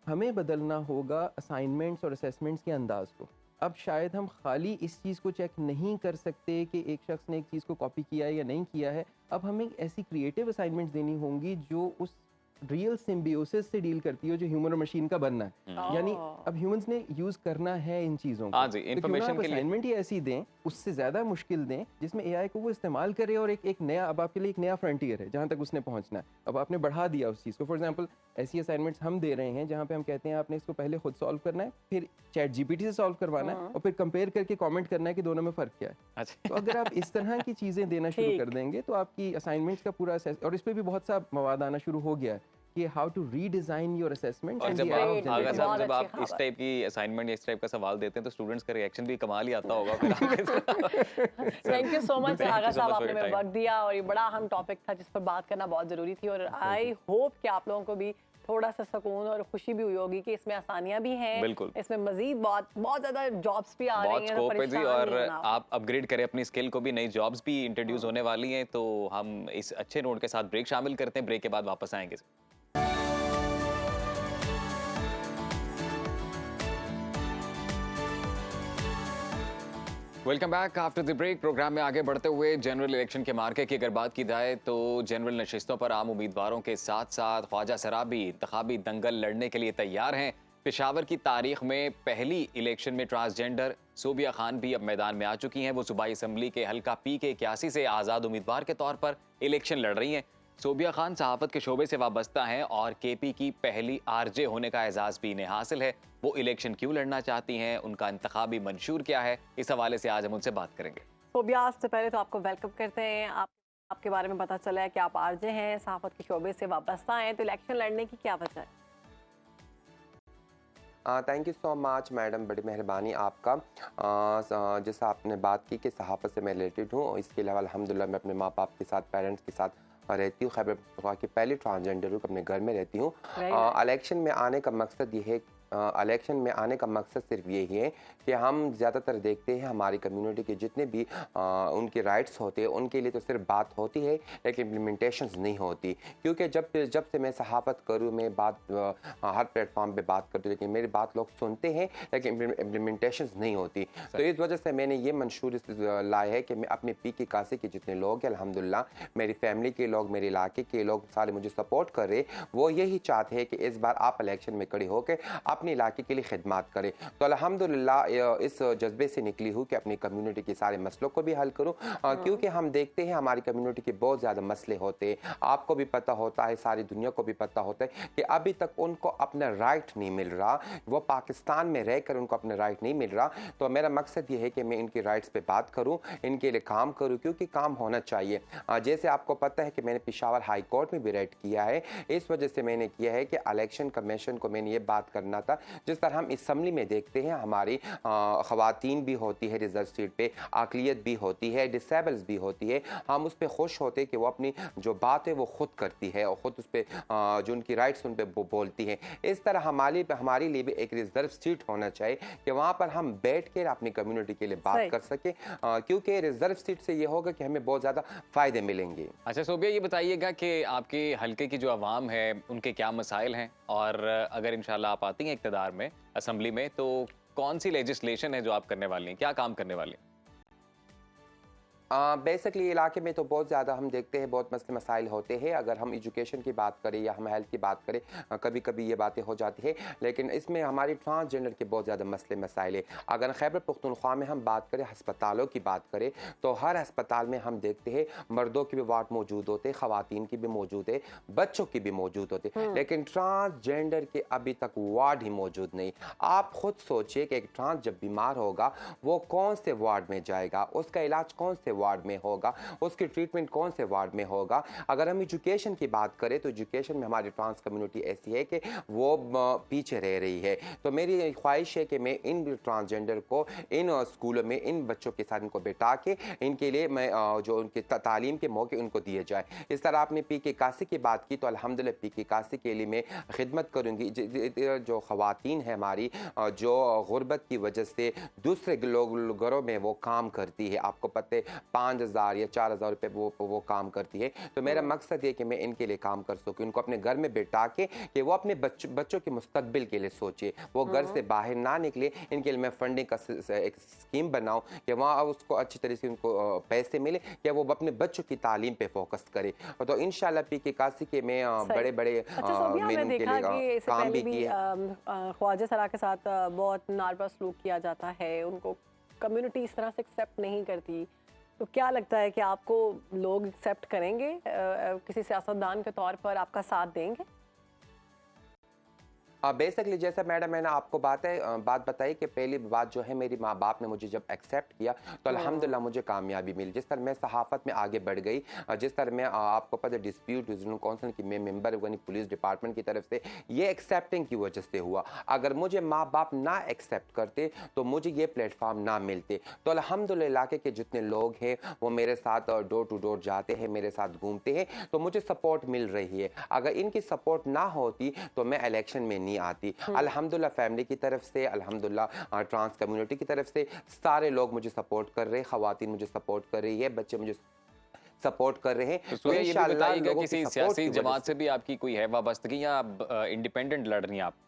हमें बदलना होगा असाइनमेंट्स और असेसमेंट्स के अंदाज को। अब शायद हम खाली इस चीज़ को चेक नहीं कर सकते कि एक शख्स ने एक चीज़ को कॉपी किया है या नहीं किया है। अब हमें ऐसी क्रिएटिव असाइनमेंट्स देनी होंगी जो उस रियल सिम्बियोसिस से डील करती हो जो ह्यूमन और मशीन का बनना है। यानी अब ह्यूमंस ने यूज करना है इन चीज़ों को। हाँ जी, इंफॉर्मेशन के लिए असाइनमेंट ही ऐसी दें, उससे ज़्यादा मुश्किल दें जिसमें एआई को वो इस्तेमाल करे और एक नया, अब आपके लिए एक नया फ्रंटियर है जहाँ तक उसने पहुँचना है। अब आपने बढ़ा दिया उस चीज़ को। फॉर एग्जाम्पल ऐसी असाइनमेंट्स हम दे रहे हैं जहाँ पे हम कहते हैं आपने इसको पहले खुद सॉल्व करना है, फिर चैट जीपीटी से सॉल्व करवाना है, और फिर कंपेयर करके कमेंट करना है कि दोनों में फ़र्क क्या है। तो अगर आप इस तरह की चीज़ें देना शुरू कर देंगे तो आपकी असाइनमेंट्स का पूरा, और इस पर भी बहुत सा मवाद आना शुरू हो गया है कि how to redesign your assessment. और जब आप इस टाइप की असाइनमेंट, इस टाइप का सवाल देते हैं तो स्टूडेंट्स का रिएक्शन भी कमाल ही आता होगा फिर। थैंक यू सो मच आगा साहब, आपने मेरे वक्त दिया, और ये बड़ा अहम टॉपिक था जिस पर बात करना बहुत ज़रूरी थी। और आई होप कि आप लोगों को भी थोड़ा सा सुकून और खुशी भी हुई होगी कि इसमें आसानियां भी हैं, इसमें मजीद बहुत ज़्यादा जॉब्स भी आ रही हैं, स्कोप है जी, और आप अपग्रेड करें अपनी स्किल को भी, नई जॉब्स भी इंट्रोड्यूस होने वाली हैं। तो हम इस अच्छे नोट के साथ ब्रेक शामिल करते हैं, ब्रेक के बाद वापस आएंगे। Welcome back after the break. Program में आगे बढ़ते हुए जनरल इलेक्शन के मार्के की अगर बात की जाए तो जनरल नशिस्तों पर आम उम्मीदवारों के साथ साथ ख्वाजा सराबी इंतखाबी दंगल लड़ने के लिए तैयार हैं। पेशावर की तारीख में पहली इलेक्शन में ट्रांसजेंडर सोबिया खान भी अब मैदान में आ चुकी हैं। वो सूबाई असम्बली के हल्का पी के 81 से आज़ाद उम्मीदवार के तौर पर इलेक्शन लड़ रही हैं। सोबिया खान सहाफ़त के शोबे से वाबस्ता हैं और केपी की पहली आरजे होने का एजाज़ भी इन्हें हासिल है। वो इलेक्शन क्यों लड़ना चाहती हैं, उनका इंतखाबी मंशूर क्या है, इस हवाले से आज हम उनसे बात करेंगे। सोबिया, से पहले तो आपको वेलकम करते हैं। आपके बारे में पता चला है कि आप आरजे हैं, सहाफ़त के शोबे से वाबस्ता हैं, तो इलेक्शन लड़ने की क्या वजह है? Thank you so much madam, बड़ी मेहरबानी आपका। जैसा आपने बात की कि सहाफ़त से मैं रिलेटेड हूँ, इसके अलावा अल्हम्दुलिल्लाह मैं अपने माँ बाप के साथ, पेरेंट्स के साथ रहती हूँ। खैबर पख्तूनख्वा की पहली ट्रांसजेंडर हूँ, अपने घर में रहती हूँ। इलेक्शन में आने का मकसद ये है इलेक्शन में आने का मकसद सिर्फ यही है कि हम ज़्यादातर देखते हैं हमारी कम्युनिटी के जितने भी उनके राइट्स होते हैं उनके लिए तो सिर्फ बात होती है लेकिन इम्प्लीमेंटेशंस नहीं होती। क्योंकि जब से मैं सहाफ़त करूँ, मैं बात हर प्लेटफॉर्म पे बात करती हूँ, लेकिन मेरी बात लोग सुनते हैं लेकिन इम्प्लीमेंटेशंस नहीं होती। तो इस वजह से मैंने ये मंशूर लाया है कि मैं अपने PK कासी के जितने लोग हैं, अल्हम्दुलिल्लाह मेरी फैमिली के लोग, मेरे इलाके के लोग सारे मुझे सपोर्ट कर रहे, वो यही चाहते हैं कि इस बार आप इलेक्शन में खड़े होकर अपने इलाके के लिए खिदमत करें। तो अल्हम्दुलिल्लाह इस जज्बे से निकली हूँ कि अपनी कम्युनिटी के सारे मसलों को भी हल करूँ, क्योंकि हम देखते हैं हमारी कम्युनिटी के बहुत ज़्यादा मसले होते हैं। आपको भी पता होता है, सारी दुनिया को भी पता होता है कि अभी तक उनको अपना राइट नहीं मिल रहा, वो पाकिस्तान में रहकर उनको अपना राइट नहीं मिल रहा। तो मेरा मकसद ये है कि मैं इनके राइट्स पे बात करूँ, इनके लिए काम करूँ, क्योंकि काम होना चाहिए। जैसे आपको पता है कि मैंने पेशावर हाई कोर्ट में भी रेड किया है, इस वजह से मैंने किया है कि इलेक्शन कमीशन को मैंने ये बात करना था, जिस तरह हम असम्बली में देखते हैं हमारी ख़वातीन भी होती है रिजर्व सीट पे, अक़लियत भी होती है, डिसेबल्स भी होती है, हम उस पर खुश होते हैं कि वो अपनी जो बात है वो खुद करती है और ख़ुद उस पर जो उनकी राइट्स उन पर बोलती है। इस तरह हमारे लिए भी एक रिजर्व सीट होना चाहिए कि वहाँ पर हम बैठ कर अपनी कम्युनिटी के लिए बात कर सकें, क्योंकि रिजर्व सीट से ये होगा कि हमें बहुत ज़्यादा फ़ायदे मिलेंगे। अच्छा सोबिया, ये बताइएगा कि आपके हल्के की जो आवाम है उनके क्या मसाइल हैं, और अगर इंशाल्लाह आप आती हैं इक़्तिदार में, असम्बली में, तो कौन सी लेजिस्लेशन है जो आप करने वाली हैं, क्या काम करने वाली हैं? बेसिकली इलाके में तो बहुत ज़्यादा हम देखते हैं बहुत मसले मसाइल होते हैं। अगर हम एजुकेशन की बात करें या हम हेल्थ की बात करें, कभी कभी ये बातें हो जाती है, लेकिन इसमें हमारी ट्रांसजेंडर के बहुत ज़्यादा मसले मसाइल है। अगर खैबर पख्तूनख्वा में हम बात करें, हस्पतालों की बात करें, तो हर अस्पताल में हम देखते हैं मर्दों के भी वार्ड मौजूद होते, ख़वातीन की भी मौजूद है, बच्चों की भी मौजूद होते, लेकिन ट्रांसजेंडर के अभी तक वार्ड ही मौजूद नहीं। आप खुद सोचिए कि एक ट्रांस जब बीमार होगा वो कौन से वार्ड में जाएगा, उसका इलाज कौन से वार्ड में होगा, उसकी ट्रीटमेंट कौन से वार्ड में होगा। अगर हम एजुकेशन की बात करें तो एजुकेशन में हमारी ट्रांस कम्युनिटी ऐसी है कि वो पीछे रह रही है। तो मेरी ख्वाहिश है कि मैं इन ट्रांसजेंडर को इन स्कूलों में इन बच्चों के साथ इनको बैठा के इनके लिए मैं जो उनके तालीम के मौके उनको दिए जाए। इस तरह आपने PK कासी की बात की, तो अल्हम्दुलिल्लाह PK कासी के लिए मैं खिदमत करूँगी। जो ख़वातीन है हमारी जो गुर्बत की वजह से दूसरे घरों में वो काम करती है, आपको पता है 5,000 या 4,000 रुपये वो काम करती है। तो मेरा मकसद ये कि मैं इनके लिए काम कर सकूँ, उनको अपने घर में बैठा के कि वो अपने बच्चों के मुस्तकबिल के लिए सोचे, वो घर से बाहर ना निकले। इनके लिए मैं फंडिंग का एक स्कीम बनाऊँ कि वहाँ उसको अच्छी तरह से उनको पैसे मिले कि वो अपने बच्चों की तालीम पे फोकस करे। तो इंशाल्लाह PK कासी के मैं बड़े काम भी किए। ख्वाजा सरा के साथ बहुत नारवा सलूक किया जाता है, उनको कम्युनिटी इस तरह से एक्सेप्ट नहीं करती, तो क्या लगता है कि आपको लोग एक्सेप्ट करेंगे, किसी सियासतदान के तौर पर आपका साथ देंगे? बेसिकली जैसा मैडम मैंने आपको बात बताई कि पहली बात जो है मेरी माँ बाप ने मुझे जब एक्सेप्ट किया तो अल्हम्दुलिल्लाह मुझे कामयाबी मिली। जिस तरह मैं सहाफ़त में आगे बढ़ गई, जिस तरह मैं आपको पता है डिस्प्यूट रेजोल्यूशन काउंसिल की मैं मेंबर यानी पुलिस डिपार्टमेंट की तरफ से, ये एक्सेप्टिंग की वजह से हुआ। अगर मुझे माँ बाप ना एक्सेप्ट करते तो मुझे ये प्लेटफॉर्म ना मिलते। तो अल्हम्दुलिल्लाह इलाके के जितने लोग हैं वो मेरे साथ डोर टू डोर जाते हैं, मेरे साथ घूमते हैं, तो मुझे सपोर्ट मिल रही है। अगर इनकी सपोर्ट ना होती तो मैं इलेक्शन में नहीं आती। अल्हम्दुलिल्लाह फैमिली की तरफ से, अल्हम्दुलिल्लाह ट्रांस कम्युनिटी की तरफ से सारे लोग मुझे सपोर्ट कर रहे हैं, ख़वातीन मुझे सपोर्ट कर रही है, बच्चे मुझे सपोर्ट कर रहे हैं। तो ये भी बताइएगा किसी सियासी जमात से भी आपकी कोई है वाबस्तगी या इंडिपेंडेंट लड़ रही हैं आप?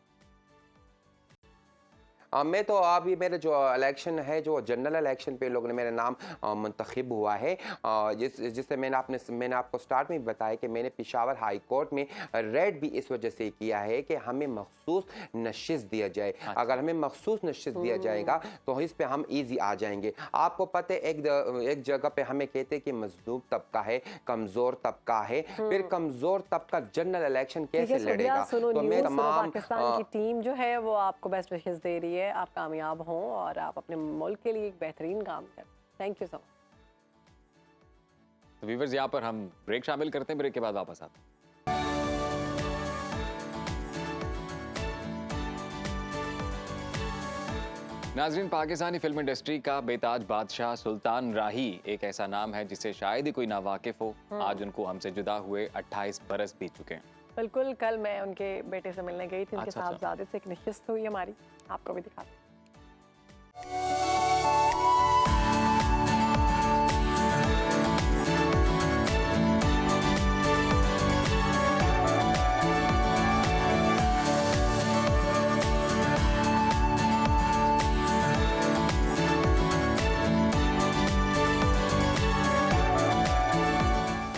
मैं तो अभी मेरे जो इलेक्शन है, जो जनरल इलेक्शन पे लोगों ने मेरा नाम मुंतखब हुआ है, जिससे मैंने आपको स्टार्ट में बताया कि मैंने पेशावर हाई कोर्ट में रेड भी इस वजह से किया है कि हमें मखसूस नशिस्त दिया जाए। अगर हमें मखसूस नशिस्त दिया जाएगा तो इस पे हम इजी आ जाएंगे। आपको पता है एक जगह पे हमें कहते हैं कि मजलूम तबका है, कमज़ोर तबका है, फिर कमज़ोर तबका जनरल इलेक्शन कैसे लड़ेगा? तो मैं तमाम पाकिस्तान की टीम जो है वो आपको बेस्ट विशेस दे रही है, आप कामयाब हों और आप अपने मुल्क के लिए एक बेहतरीन काम करें। Thank you so much. तो व्यूअर्स, यहाँ पर हम ब्रेक शामिल करते हैं, ब्रेक के बाद वापस आते हैं। नाज़रीन, पाकिस्तानी फिल्म इंडस्ट्री का बेताज बादशाह सुल्तान राही एक ऐसा नाम है जिससे शायद ही कोई नावाकिफ हो। आज उनको हमसे जुदा हुए 28 बरस बीत चुके हैं। बिल्कुल, कल मैं उनके बेटे से मिलने गई थी, उनके साहबजादे से, एक नशिस्त हुई हमारी, आपको भी दिखाते हैं।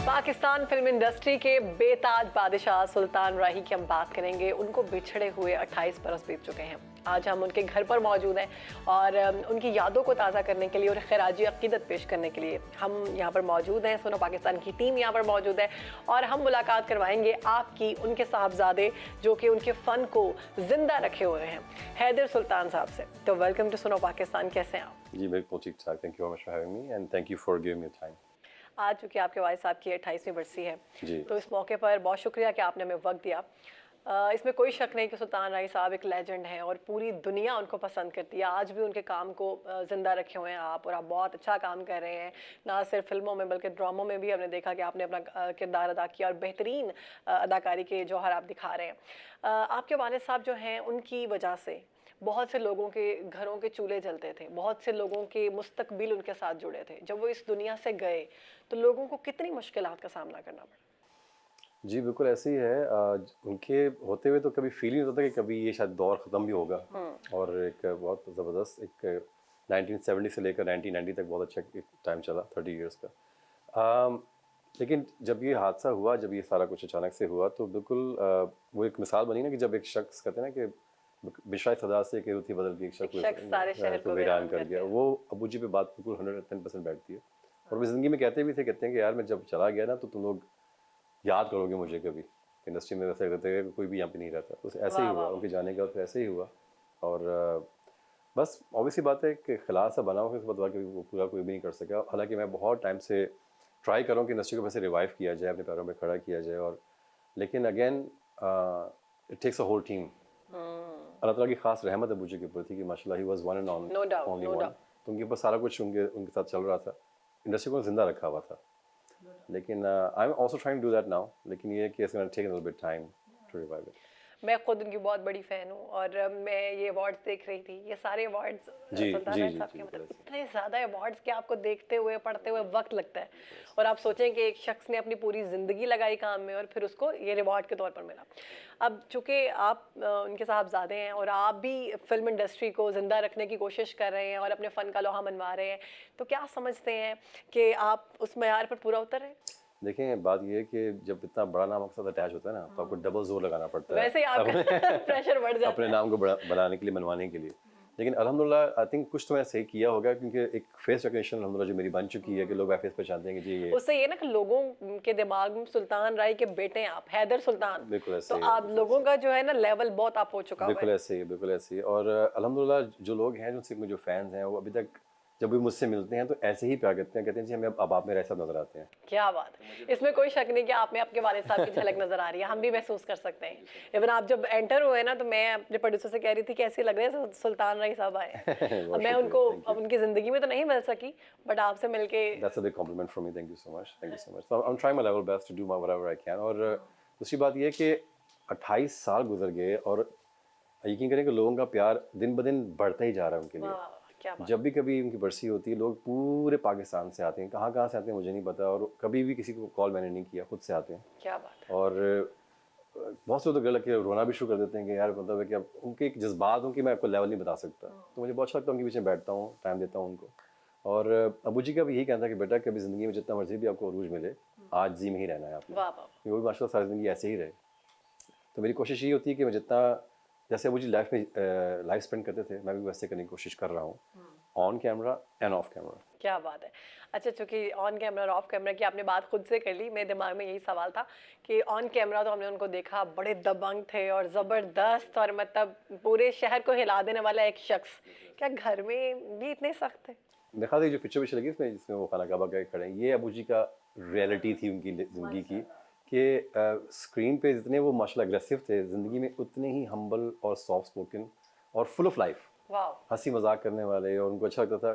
पाकिस्तान फिल्म इंडस्ट्री के बेताज बादशाह सुल्तान राही की हम बात करेंगे। उनको बिछड़े हुए 28 बरस बीत चुके हैं। आज हम उनके घर पर मौजूद हैं और उनकी यादों को ताज़ा करने के लिए और खराजी अक़ीदत पेश करने के लिए हम यहाँ पर मौजूद हैं। सुनो पाकिस्तान की टीम यहाँ पर मौजूद है और हम मुलाकात करवाएंगे आपकी उनके साहबजादे जो कि उनके फ़न को ज़िंदा रखे हुए हैं, हैदर सुल्तान साहब से। तो वेलकम टू सुनो पाकिस्तान, कैसे हैं आप? जी बिल्कुल ठीक ठाक, thank you for having me and thank you for giving me time. आज चूँकि आपके वालिद साहब की 28वीं बरसी है, जी। तो इस मौके पर बहुत शुक्रिया कि आपने हमें वक्त दिया। इसमें कोई शक नहीं कि सुल्तान राही साहब एक लेजेंड हैं और पूरी दुनिया उनको पसंद करती है। आज भी उनके काम को ज़िंदा रखे हुए हैं आप, और आप बहुत अच्छा काम कर रहे हैं, ना सिर्फ फिल्मों में बल्कि ड्रामों में भी हमने देखा कि आपने अपना किरदार अदा किया और बेहतरीन अदाकारी के जौहर आप दिखा रहे हैं। आपके वालिद साहब जो हैं उनकी वजह से बहुत से लोगों के घरों के चूल्हे जलते थे, बहुत से लोगों के मुस्तकबिल उनके साथ जुड़े थे। जब वो इस दुनिया से गए तो लोगों को कितनी मुश्किलात का सामना करना पड़ा? जी बिल्कुल ऐसे ही है। उनके होते हुए तो कभी फील नहीं होता था कि कभी ये शायद दौर ख़त्म भी होगा। और एक बहुत ज़बरदस्त एक 1970 से लेकर 1990 तक बहुत अच्छा एक टाइम चला, 30 इयर्स का। लेकिन जब ये हादसा हुआ, जब ये सारा कुछ अचानक से हुआ, तो बिल्कुल वो एक मिसाल बनी ना कि जब एक शख्स कहते हैं ना कि बिशाई सदा से कि रुति बदल के एक शख्स सारे शहर को वीरान कर गया। वो अबू जी पे बात बिल्कुल 110% बैठती है। और वो ज़िंदगी में कहते हैं कि यार मैं जब चला गया ना तो तुम लोग याद करोगे मुझे कभी। इंडस्ट्री में वैसे कहते हैं कि कोई भी यहाँ पे नहीं रहता, तो ऐसे ही हुआ उनके जाने का, तो ऐसे ही हुआ। और बस ऑब्वियसली बात है कि खिला सा बना हुआ, इस बात कि वो पूरा कोई भी नहीं कर सका। हालांकि मैं बहुत टाइम से ट्राई कर रहा हूँ कि इंडस्ट्री को वैसे रिवाइव किया जाए, अपने पैरों में खड़ा किया जाए। और लेकिन again it takes a whole team. अल्लाह ताला की खास रहमत अबू जी के ऊपर थी कि माशाल्लाह he was one and only one. तो उनके ऊपर सारा कुछ उनके साथ चल रहा था, इंडस्ट्री को जिंदा रखा हुआ था। लेकिन I am also trying to do that now. लेकिन ये कि it's gonna take a little bit time to revive it. मैं खुद उनकी बहुत बड़ी फ़ैन हूँ और मैं ये अवार्ड्स देख रही थी, ये सारे अवार्ड्स सुल्तान राही साहब के, मतलब इतने ज़्यादा अवार्ड्स कि आपको देखते हुए पढ़ते हुए वक्त लगता है। और आप सोचें कि एक शख्स ने अपनी पूरी ज़िंदगी लगाई काम में और फिर उसको ये रिवॉर्ड के तौर पर मिला। अब चूँकि आप उनके साहबजादे हैं और आप भी फिल्म इंडस्ट्री को ज़िंदा रखने की कोशिश कर रहे हैं और अपने फ़न का लोहा मनवा रहे हैं, तो क्या समझते हैं कि आप उस मयार पर पूरा उतर रहे हैं? देखें, बात ये है कि जब इतना बड़ा नाम आपके साथ अटैच होता है ना, तो आपको डबल जोर लगाना पड़ता है। वैसे ही आपका प्रेशर बढ़ जाता है अपने नाम को बनाने के लिए, मनवाने के लिए। लेकिन अल्हम्दुलिल्लाह आई थिंक कुछ तो मैं सही किया होगा, क्योंकि एक फेस रिकग्निशन अल्हम्दुलिल्लाह जो मेरी बन चुकी है कि लोग फेस पहचानते हैं कि जी ये। उससे ये ना कि लोगों के दिमाग में सुल्तान राही के बेटे हैं आप, हैदर सुल्तान। बिल्कुल ऐसे तो आप लोगों का जो है ना लेवल बहुत आप हो चुका है। बिल्कुल ऐसे ही, बिल्कुल ऐसे ही। और अल्हम्दुलिल्लाह जो लोग हैं, जो फैंस हैं, वो अभी तक जब भी मुझसे मिलते हैं तो ऐसे ही प्यार करते हैं, कहते हैं जी हमें अब आप मेरे ऐसा नजर आते हैं। क्या बात है, इसमें कोई शक नहीं कि आप में आपके वालिद साहब की झलक नजर आ रही है, हम भी महसूस कर सकते हैं। इवन आप जब एंटर हुए ना, तो मैं अपने प्रोड्यूसर से कह रही थी कि ऐसे लग रहे हैं सुल्तान राही साहब आए। अब मैं उनको अब उनकी जिंदगी में तो नहीं मिल सकी, बट आपसे मिलके that's a big compliment from me, thank you so much, thank you so much. So I am trying my level best to do my whatever I can. और दूसरी बात ये है कि 28 साल गुजर गए और यकीन करें कि लोगों का प्यार दिन ब दिन बढ़ता ही जा रहा है उनके लिए। जब भी कभी उनकी बरसी होती है, लोग पूरे पाकिस्तान से आते हैं, कहाँ से आते हैं मुझे नहीं पता, और कभी भी किसी को कॉल मैंने नहीं किया, खुद से आते हैं। क्या बात है। और बहुत से लोग तो लग के रोना भी शुरू कर देते हैं कि यार मतलब है कि अब उनके एक जज्बात उनकी मैं आपको लेवल नहीं बता सकता। तो मुझे बहुत अच्छा लगता है, उनके पीछे बैठता हूँ, टाइम देता हूँ उनको। और अबू जी का भी यही कहता है कि बेटा कभी ज़िंदगी में जितना मर्जी भी आपको अरूज मिले, आज जी में ही रहना है आपने, वो भी माशाल्लाह सारी ज़िंदगी ऐसे ही रहे। तो मेरी कोशिश ये होती है कि मैं जितना, जैसे अबू जी लाइफ में लाइफ स्पेंड करते थे, मैं भी वैसे करने की कोशिश कर रहा हूँ, on camera end of camera. क्या बात है। अच्छा, चूँकि ऑन कैमरा और ऑफ कैमरा की आपने बात खुद से कर ली, मेरे दिमाग में यही सवाल था कि ऑन कैमरा तो हमने उनको देखा, बड़े दबंग थे और ज़बरदस्त, और मतलब पूरे शहर को हिला देने वाला एक शख्स, क्या घर में भी इतने सख्त थे? देखा था जो पिक्चर लगी इसमें, जिसमें वो खाना काबा के खड़े हैं, ये अबू जी का रियलिटी थी उनकी ज़िंदगी की, कि स्क्रीन पे जितने वो माशाल्लाह एग्रेसिव थे, ज़िंदगी में उतने ही हम्बल और सॉफ्ट स्पोकन और फुल ऑफ लाइफ, हंसी मजाक करने वाले। और उनको अच्छा लगता था,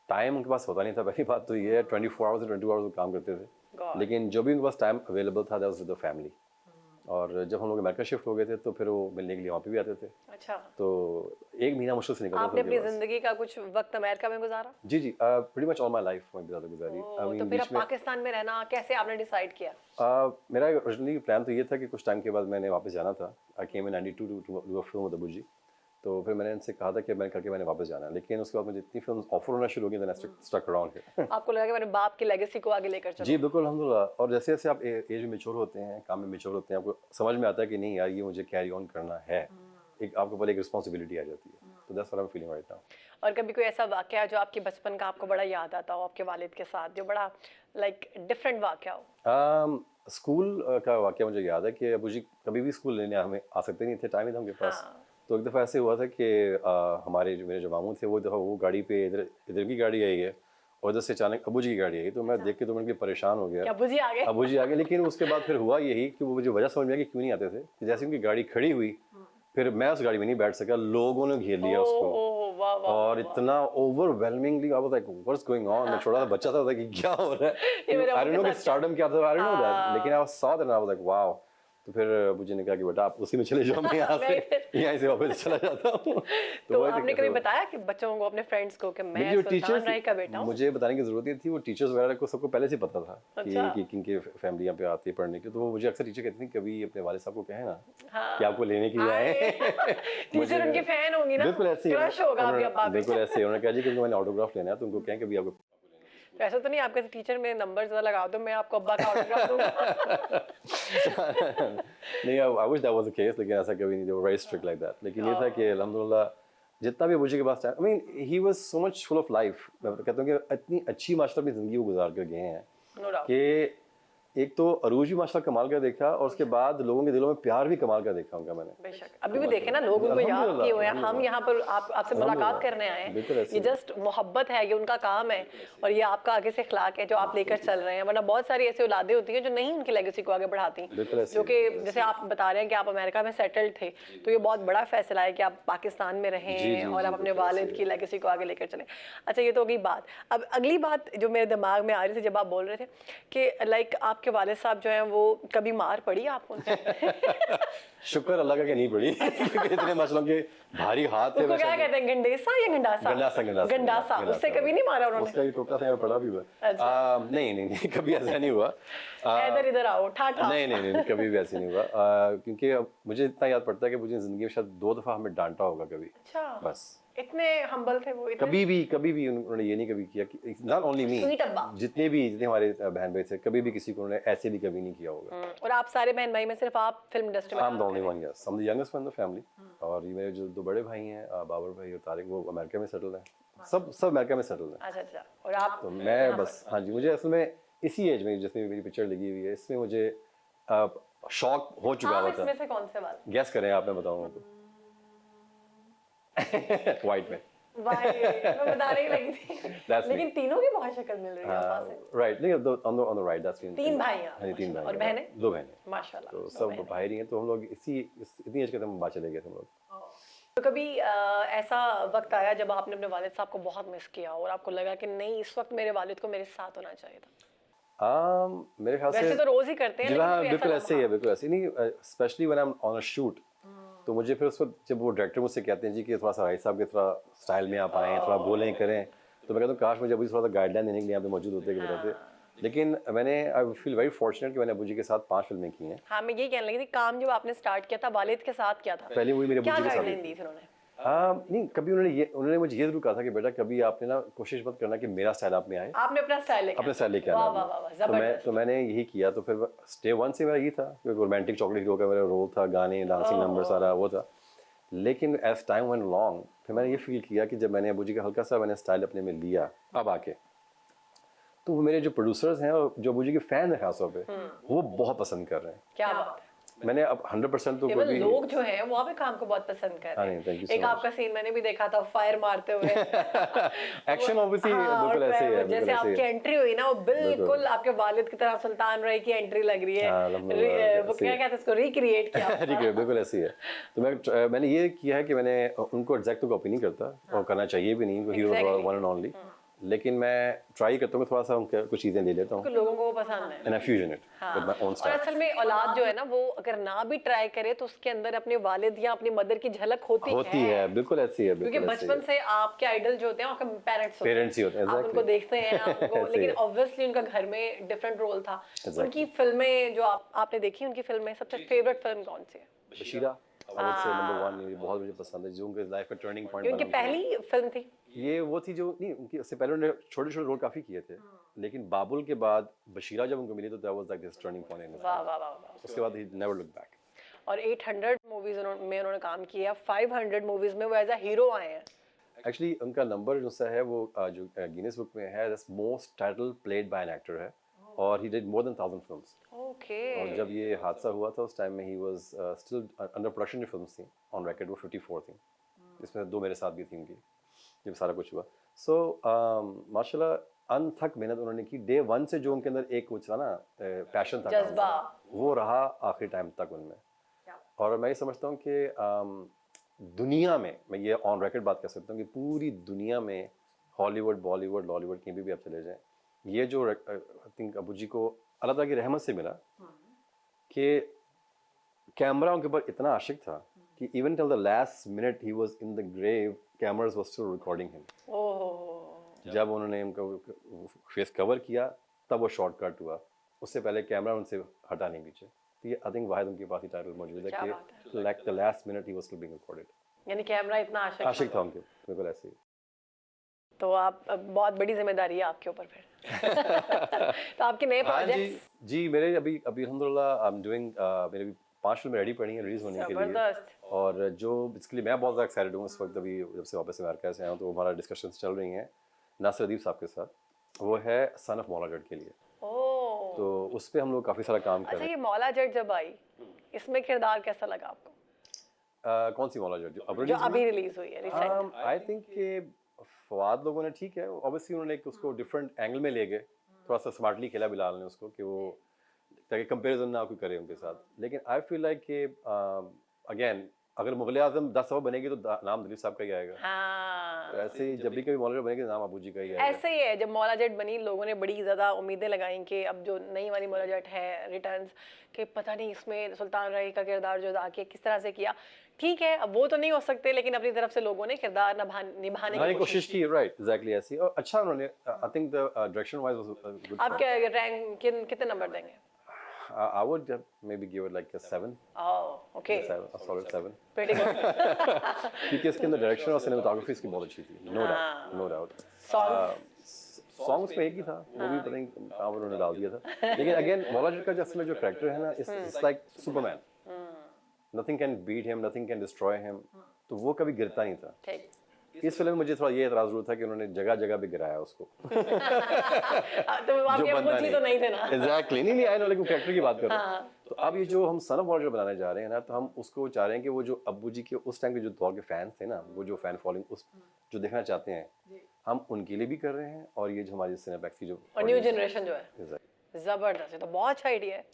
टाइम उनके पास होता नहीं था, पहली बात तो ये है, 24 आवर्स 22 आवर्स काम करते थे, लेकिन जो भी उनके पास टाइम अवेलेबल था that was with the family. और जब हम लोग अमेरिका शिफ्ट हो गए थे तो फिर वो मिलने के लिए वहाँ पे भी आते थे। अच्छा। तो 1 महीना मुश्किल से निकला था आपने उनके अपनी पास। जिंदगी का कुछ वक्त अमेरिका में गुजारा? जी जी, pretty much all my life वहीं पे ज़्यादा गुजारी। तो फिर अब पाकिस्तान में रहना कैसे आपने डिसाइड किया? मेरा ओरिजिनली प्लान तो ये था कि कुछ टाइम के बाद मैंने वापस जाना था। I came in 92 to do a film with Abu ji. तो फिर मैंने इनसे कहा था कि मैंने करके मैंने वापस जाना है, लेकिन उसके बाद मुझे इतनी फिल्म ऑफर होना शुरू हो गई, then I stuck around here. आपको लगा कि मैंने बाप की लेगेसी को आगे लेकर चलूं? जी बिल्कुल, अल्हम्दुलिल्लाह। और जैसे जैसे आप एज में मैच्योर होते हैं, काम में मैच्योर होते हैं, आपको समझ में आता है कि नहीं यार ये मुझे कैरी ऑन करना है, एक आपके ऊपर एक रिस्पॉन्सिबिलिटी आ जाती है। तो that's what I am feeling right now. और कभी कोई ऐसा वाकया जो आपके बचपन का आपको बड़ा याद आता हो आपके वालिद के साथ, जो बड़ा लाइक डिफरेंट वाकया हो? स्कूल का वाकया मुझे याद है कि अबू जी कभी भी स्कूल लेने हमें आ सकते नहीं थे, टाइम ही था उनके पास। तो एक दफ़ा ऐसे हुआ था कि हमारे मेरे जो मामू थे वो दफ़ा वो गाड़ी पे इधर की गाड़ी आई है और इधर से अचानक अबू जी की गाड़ी आई। तो मैं देख के तो मैं परेशान हो गया, अबू जी आ गए? अबू जी आ गए। लेकिन उसके बाद फिर हुआ यही कि वो मुझे वजह समझ में आया कि क्यों नहीं आते थे। कि जैसे उनकी गाड़ी खड़ी हुई फिर मैं उस गाड़ी में नहीं बैठ सका, लोगों ने घेर लिया उसको और इतना overwhelmingly I was like what's going on. मैं छोटा सा बच्चा था कि क्या हो रहा है, आई डोंट नो कि स्टारडम क्या था, आई डोंट नो दैट, लेकिन I saw that I was like wow. तो फिर मुझे ने कहा कि बेटा आप उसी में चले जाओ, मैं यहाँ से वापस चला जाता हूँ। तो आपने कभी बताया कि बच्चों को, अपने फ्रेंड्स को कि मैं सुल्तान राय का बेटा हूँ? मुझे बताने की जरूरत नहीं थी, वो टीचर्स वगैरह को सबको पहले से पता था कि किनके फैमिली यहाँ पे आती है पढ़ने के। तो वो मुझे अक्सर टीचर कहती थी कभी अपने वाले साहब को कहे ना कि आपको लेने के लिए आए। टीचर उनकी फैन होंगी ना, बिल्कुल ऐसे क्रश होगा आपके अब्बा पे। बिल्कुल ऐसे उन्होंने कहा जी क्योंकि मैंने ऑटोग्राफ लेना है तो उनको कहें कभी आपको। ऐसा तो नहीं आपके टीचर में नंबर लगा दो, मैं आपको अब्बा का ऑटोग्राफ दूंगा? नहीं, I wish that was the case, लेकिन ऐसा कभी नहीं, they were very strict like that. लेकिन ये था कि अल्हम्दुलिल्लाह जितना भी अबू जी के पास time, I mean he was so much full of life. मैं कहता हूँ कि इतनी अच्छी माशाल्लाह अपनी ज़िंदगी को गुजार कर गए हैं कि एक तो अरूज भी माशाल्लाह कमाल का देखा और उसके बाद लोगों के दिलों में प्यार भी कमाल का देखा उनका मैंने। बेशक अभी भी देखे ना, लोग उनको याद किए हुए हैं। हम यहाँ पर आपसे मुलाकात करने आए हैं, ये जस्ट मोहब्बत है, ये उनका काम है और ये आपका आगे से इखलाक है जो आप लेकर चल रहे हैं। वरना बहुत सारी ऐसी औलादें होती हैं जो नहीं उनकी लेगेसी को आगे बढ़ाती, जो कि जैसे आप बता रहे हैं कि आप अमेरिका में सेटल्ड थे, तो ये बहुत बड़ा फैसला है कि आप पाकिस्तान में रहें और आप अपने वालिद की लेगेसी को आगे लेकर चलें। अच्छा, ये तो होगी बात। अब अगली बात जो मेरे दिमाग में आ रही थी जब आप बोल रहे थे कि लाइक आपके वालिद साहब जो हैं वो कभी मार पड़ी आपको? शुक्र अल्लाह का कि नहीं पड़ी क्योंकि इतने मसलों के भारी हाथ थे। उसको क्या कहते हैं, गंडेसा या गंडासा? गंडासा। उससे कभी नहीं मारा उन्होंने? उसका टोटा था पड़ा भी हुआ। नहीं कभी ऐसा नहीं हुआ। इधर आओ ठाठा। नहीं कभी भी ऐसे नहीं हुआ क्योंकि मुझे इतना याद पड़ता है कि मुझे जिंदगी में शायद 2 दफा हमें डांटा होगा कभी। अच्छा, बस इतने हम्बल थे वो? कभी भी उन्होंने ये नहीं कभी किया कि नॉट ओनली मी, जितने हमारे बहन भाई थे कभी भी किसी को उन्होंने ऐसे भी कभी नहीं किया होगा। और आप सारे बहन भाई में सिर्फ आप फिल्म इंडस्ट्री में? I am the only one, yes, I am the youngest one in the family. और ये मेरे जो 2 बड़े भाई हैं बाबर भाई और तारिक, वो अमेरिका में सेटल हैं, सब अमेरिका में सेटल हैं। अच्छा, और आप? तो मैं बस, हाँ जी, मुझे असल में इसी एज में जिसमें मेरी पिक्चर लगी हुई है इसमें मुझे शौक हो चुका हुआ था। इसमें से कौन से वाला? गेस करें आप, मैं बताऊंगा आपको। व्हाइट में। मैं बता रही लगी थी, लेकिन तीनों की बहुत शक्ल मिल रही है पास से। राइट, नहीं ऑन द राइट, दैट्स 3 भाई हैं। हाँ, 3 भाई और बहनें? 2 बहनें माशाल्लाह। तो सब भाई नहीं है, तो हम लोग इतनी एज के हम बात चले गए थे हम लोग। तो कभी ऐसा वक्त आया जब आपने अपने वालिद साहब को बहुत मिस किया और आपको लगा कि नहीं इस वक्त मेरे वालिद को मेरे साथ होना चाहिए था? मेरे ख्याल से वैसे तो रोज ही करते हैं, लेकिन बिल्कुल ऐसे ही है, बिल्कुल ऐसे नहीं, specially when I am on a shoot. तो मुझे फिर उसको जब वो डायरेक्टर मुझसे कहते हैं जी कि थोड़ा सा भाई साहब के थोड़ा स्टाइल में आप आएँ, थोड़ा बोलें करें, तो मैं कहता हूँ काश मुझे अभी थोड़ा सा गाइडलाइन देने के लिए यहाँ पे मौजूद होते कि लेकिन मैंने आई फील वेरी फॉर्चुनेट कि मैंने अबू जी के साथ 5 फिल्में की हैं। हाँ, मैं यही कहने लगी थी, काम जो आपने स्टार्ट किया था वालिद के साथ किया था, पहले वही मेरे अबू जी के साथ गाइडलाइन दी थी उन्होंने? नहीं, कभी उन्होंने मुझे ये जरूर कहा था कि बेटा कभी आपने ना कोशिश मत करना कि मेरा स्टाइल आप में आए, आपने अपना स्टाइल लेके आना। तो मैंने यही किया। तो फिर डे 1 से मेरा यही था कि रोमांटिक चॉकलेट हीरो का मेरा रोल था, गाने, डांसिंग नंबर सारा वो था। लेकिन एज टाइम वेंट लॉन्ग फिर मैंने ये फील किया कि जब मैंने अबू जी का हल्का सा मैंने स्टाइल अपने में लिया अब आके, तो वो मेरे जो प्रोड्यूसर्स हैं और जो अबू जी के फैन हैं खासतौर पे, वो बहुत पसंद कर रहे हैं। क्या बात है। मैंने अब 100% तो कभी लोग जो हैं वो आपके काम को बहुत पसंद कर रहे हैं। एक आपका सीन मैंने भी देखा था फायर मारते हुए एक्शन ऑब्वियसली बिल्कुल ऐसे ही है, जैसे आपकी एंट्री हुई ना वो बिल्कुल आपके वालिद की तरह सुल्तान राय की एंट्री लग रही है। वो क्या कहते हैं इसको, रिक्रिएट किया। बिल्कुल ऐसी है। तो मैंने ये किया है कि मैंने उनको एग्जैक्ट तो कॉपी नहीं करता और करना चाहिए भी नहीं, हीरो वन एंड ओनली। लेकिन मैं ट्राई करता हूँ कि थोड़ा सा उनके कुछ चीज़ें ले लेता हूँ लोगों को वो पसंद है एंड आई फ्यूजन इट हाँ। विद माय ओन और स्टाइल। असल में औलाद जो है ना वो अगर ना भी ट्राई करे तो उसके अंदर अपने वालिद या अपनी मदर की झलक होती है। बिल्कुल ऐसी है, क्योंकि बिल्कुल ऐसी बचपन है। से आपके आइडल जो होते हैं आपके पेरेंट्स ही होते हैं, आप उनको exactly. देखते हैं आप उनको ऐसे ही लेकिन है। ऑब्वियसली उनका घर में डिफरेंट रोल था। Exactly. उनकी फिल्में जो आपने देखी उनकी फिल्में सबसे फेवरेट फिल्म कौन सी है? Bashira I would say number 1, ये बहुत मुझे पसंद है, जो उनके लाइफ का टर्निंग ये पॉइंट उनकी पहली फिल्म थी। ये वो थी जो नहीं, उनकी उससे पहले उन्होंने छोटे छोटे रोल काफी किए थे, लेकिन बाबुल के बाद बशीरा जब उनको मिली तो that was like this turning point. वाह वाह वाह। उसके बाद ही नेवर लुक बैक। और 800 मूवीज में उन्होंने काम किया, 500 मूवीज में वो एज अ हीरो आए हैं। एक्चुअली उनका नंबर जो सा है वो जो गिनीज बुक में है, that's most title played by an actor है, और he did more than 1000 films. Okay. और जब ये हादसा हुआ था उस टाइम में he was still under production. जो फिल्म्स थी ऑन रिकॉर्ड वो 54 थी, जिसमें 2 मेरे साथ भी थी उनकी जब सारा कुछ हुआ। सो माशाल्लाह अनथक मेहनत उन्होंने की। डे 1 से जो उनके अंदर एक वो था ना पैशन था, जज्बा, वो रहा आखिरी टाइम तक उनमें। और मैं ये समझता हूँ कि दुनिया में, मैं ये ऑन रिकॉर्ड बात कर सकता हूँ कि पूरी दुनिया में हॉलीवुड, बॉलीवुड, लॉलीवुड कहीं भी आप चले जाएं, ये जो आई थिंक अबू जी को अल्लाह ताला की रहमत से मिला कि कैमरा उनके ऊपर इतना आशिक था कि even till the last minute he was in the grave, cameras were still recording him. Oh. जब उन्होंने उनका फेस कवर किया तब वो शॉर्टकट हुआ, उससे पहले कैमरा उनसे हटा नहीं पीछे। तो ये आई थिंक वाहिद उनके पास ही टाइटल मौजूद है कि like the last minute he was still being recorded. यानी कैमरा इतना आशिक था उनके, बिल्कुल ऐसे ही। तो आप बहुत बड़ी जिम्मेदारी है आपके ऊपर फिर। तो आपके नए प्रोजेक्ट्स? जी मेरे अभी अल्हम्दुलिल्लाह आई एम डूइंग, मेरे भी 5 फिल्में रेडी पड़ी हैं रिलीज होने के लिए, और जो इसके लिए मैं बहुत ज़्यादा एक्साइटेड हूँ इस वक्त। अभी जब से वापस अमेरिका से आया हूँ तो हमारा डिस्कशंस चल रही हैं नासिर अदीब साहब के साथ, वो है सन ऑफ मौला जट के लिए। तो उस पर हम लोग काफ़ी सारा काम कर रहे हैं। अच्छा, ये मौला जट जब आई, इसमें किरदार कैसा लगा आपको? कौन सी मौला जट जो अभी रिलीज हुई है रिसेंट? आई थिंक कि फवाद लोगों ने ठीक है, ऑब्वियसली उन्होंने एक उसको डिफरेंट एंगल में ले गए, थोड़ा सा स्मार्टली खेला बिलाल ने उसको कि वो ताकि कंपैरिजन ना कोई करे उनके साथ। लेकिन आई फील लाइक कि अगेन अगर मुगल आजम 10 दफ़ा बनेगी तो नाम दिलीप साहब का ही आएगा। हाँ। तो ऐसे ही जब भी कभी मौला जट बनेगी तो नाम अबू जी का ही आएगा। ऐसे ही है, जब मौला जट बनी लोगों ने बड़ी ज़्यादा उम्मीदें लगाई कि अब जो नई वाली मौला जट है रिटर्न्स, कि पता नहीं इसमें सुल्तान रही का किरदार जो अदा किया किस तरह से किया। ठीक है, अब वो तो नहीं हो सकते, लेकिन अपनी तरफ से लोगों ने किरदार निभाने की कोशिश की। राइट, एग्जैक्टली ऐसी। और अच्छा उन्होंने, I think the direction wise was good. आप क्या रैंक कितने नंबर देंगे? I would maybe give it like a 7. Oh, okay. A solid 7. Pretty good. क्योंकि इसके अंदर डायरेक्शन और सिनेमेटोग्राफी इसकी बहुत अच्छी थी, no doubt, no doubt. Songs में एक ही था, वो भी पता नहीं कहाँ उन्होंने डाल दिया था। लेकिन अगेन मौला जट का जो जो कैरेक्टर है ना, it's like Superman, nothing can beat him, nothing can destroy him, तो वो कभी गिरता नहीं था। इस फिल्म में मुझे थोड़ा ये एतराज जरूर था कि उन्होंने जगह जगह पे गिराया उसको। तो आपके अबूजी तो नहीं थे ना? एग्जैक्टली, नहीं आई नो, लेकिन कैरेक्टर की बात कर रहे हैं। तो अब ये जो हम सन ऑफ मौला जट बनाने जा रहे हैं ना, तो हम उसको चाह रहे हैं कि वो जो अब्बू जी के उस टाइम के जो दौर के फैंस थे ना, वो जो फैन फॉलोइंग उस जो देखना चाहते हैं, हम उनके लिए भी कर रहे हैं, और ये जो हमारी सिनेपैक्स की जो न्यू जनरेशन जो है, जबरदस्त है। तो बहुत अच्छा आइडिया है।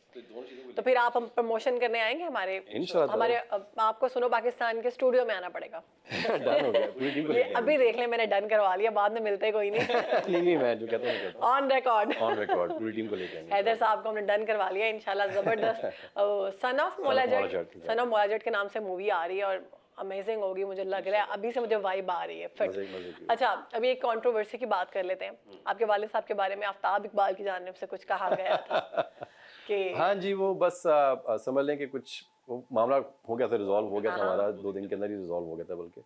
तो फिर आप हम प्रमोशन करने आएंगे हमारे आपको सुनो पाकिस्तान के स्टूडियो में आना पड़ेगा। डन हो गया, पूरी टीम को लेके अभी देख ले, मैंने डन करवा लिया, बाद में मिलते कोई नहीं। नहीं मैं जो कहता हूं ऑन रिकॉर्ड पूरी टीम को लेके आएंगे। हैदर साहब को हमने डन करवा लिया इंशाल्लाह। जबरदस्त। सन ऑफ मौला जट के नाम से मूवी आ रही है और अमेजिंग होगी, मुझे लग रहा है। अभी से मुझे वाइब आ रही है फिट। अच्छा, अभी एक कंट्रोवर्सी की बात कर लेते हैं। आपके वालिद साहब के बारे में आफ्ताब इकबाल की जानिब से कुछ कहा गया था कि हाँ जी, वो बस समझ लें कि कुछ वो मामला हो गया था, रिजॉल्व हो गया था हमारा, 2 दिन के अंदर ही रिजॉल्व हो गया था। बल्कि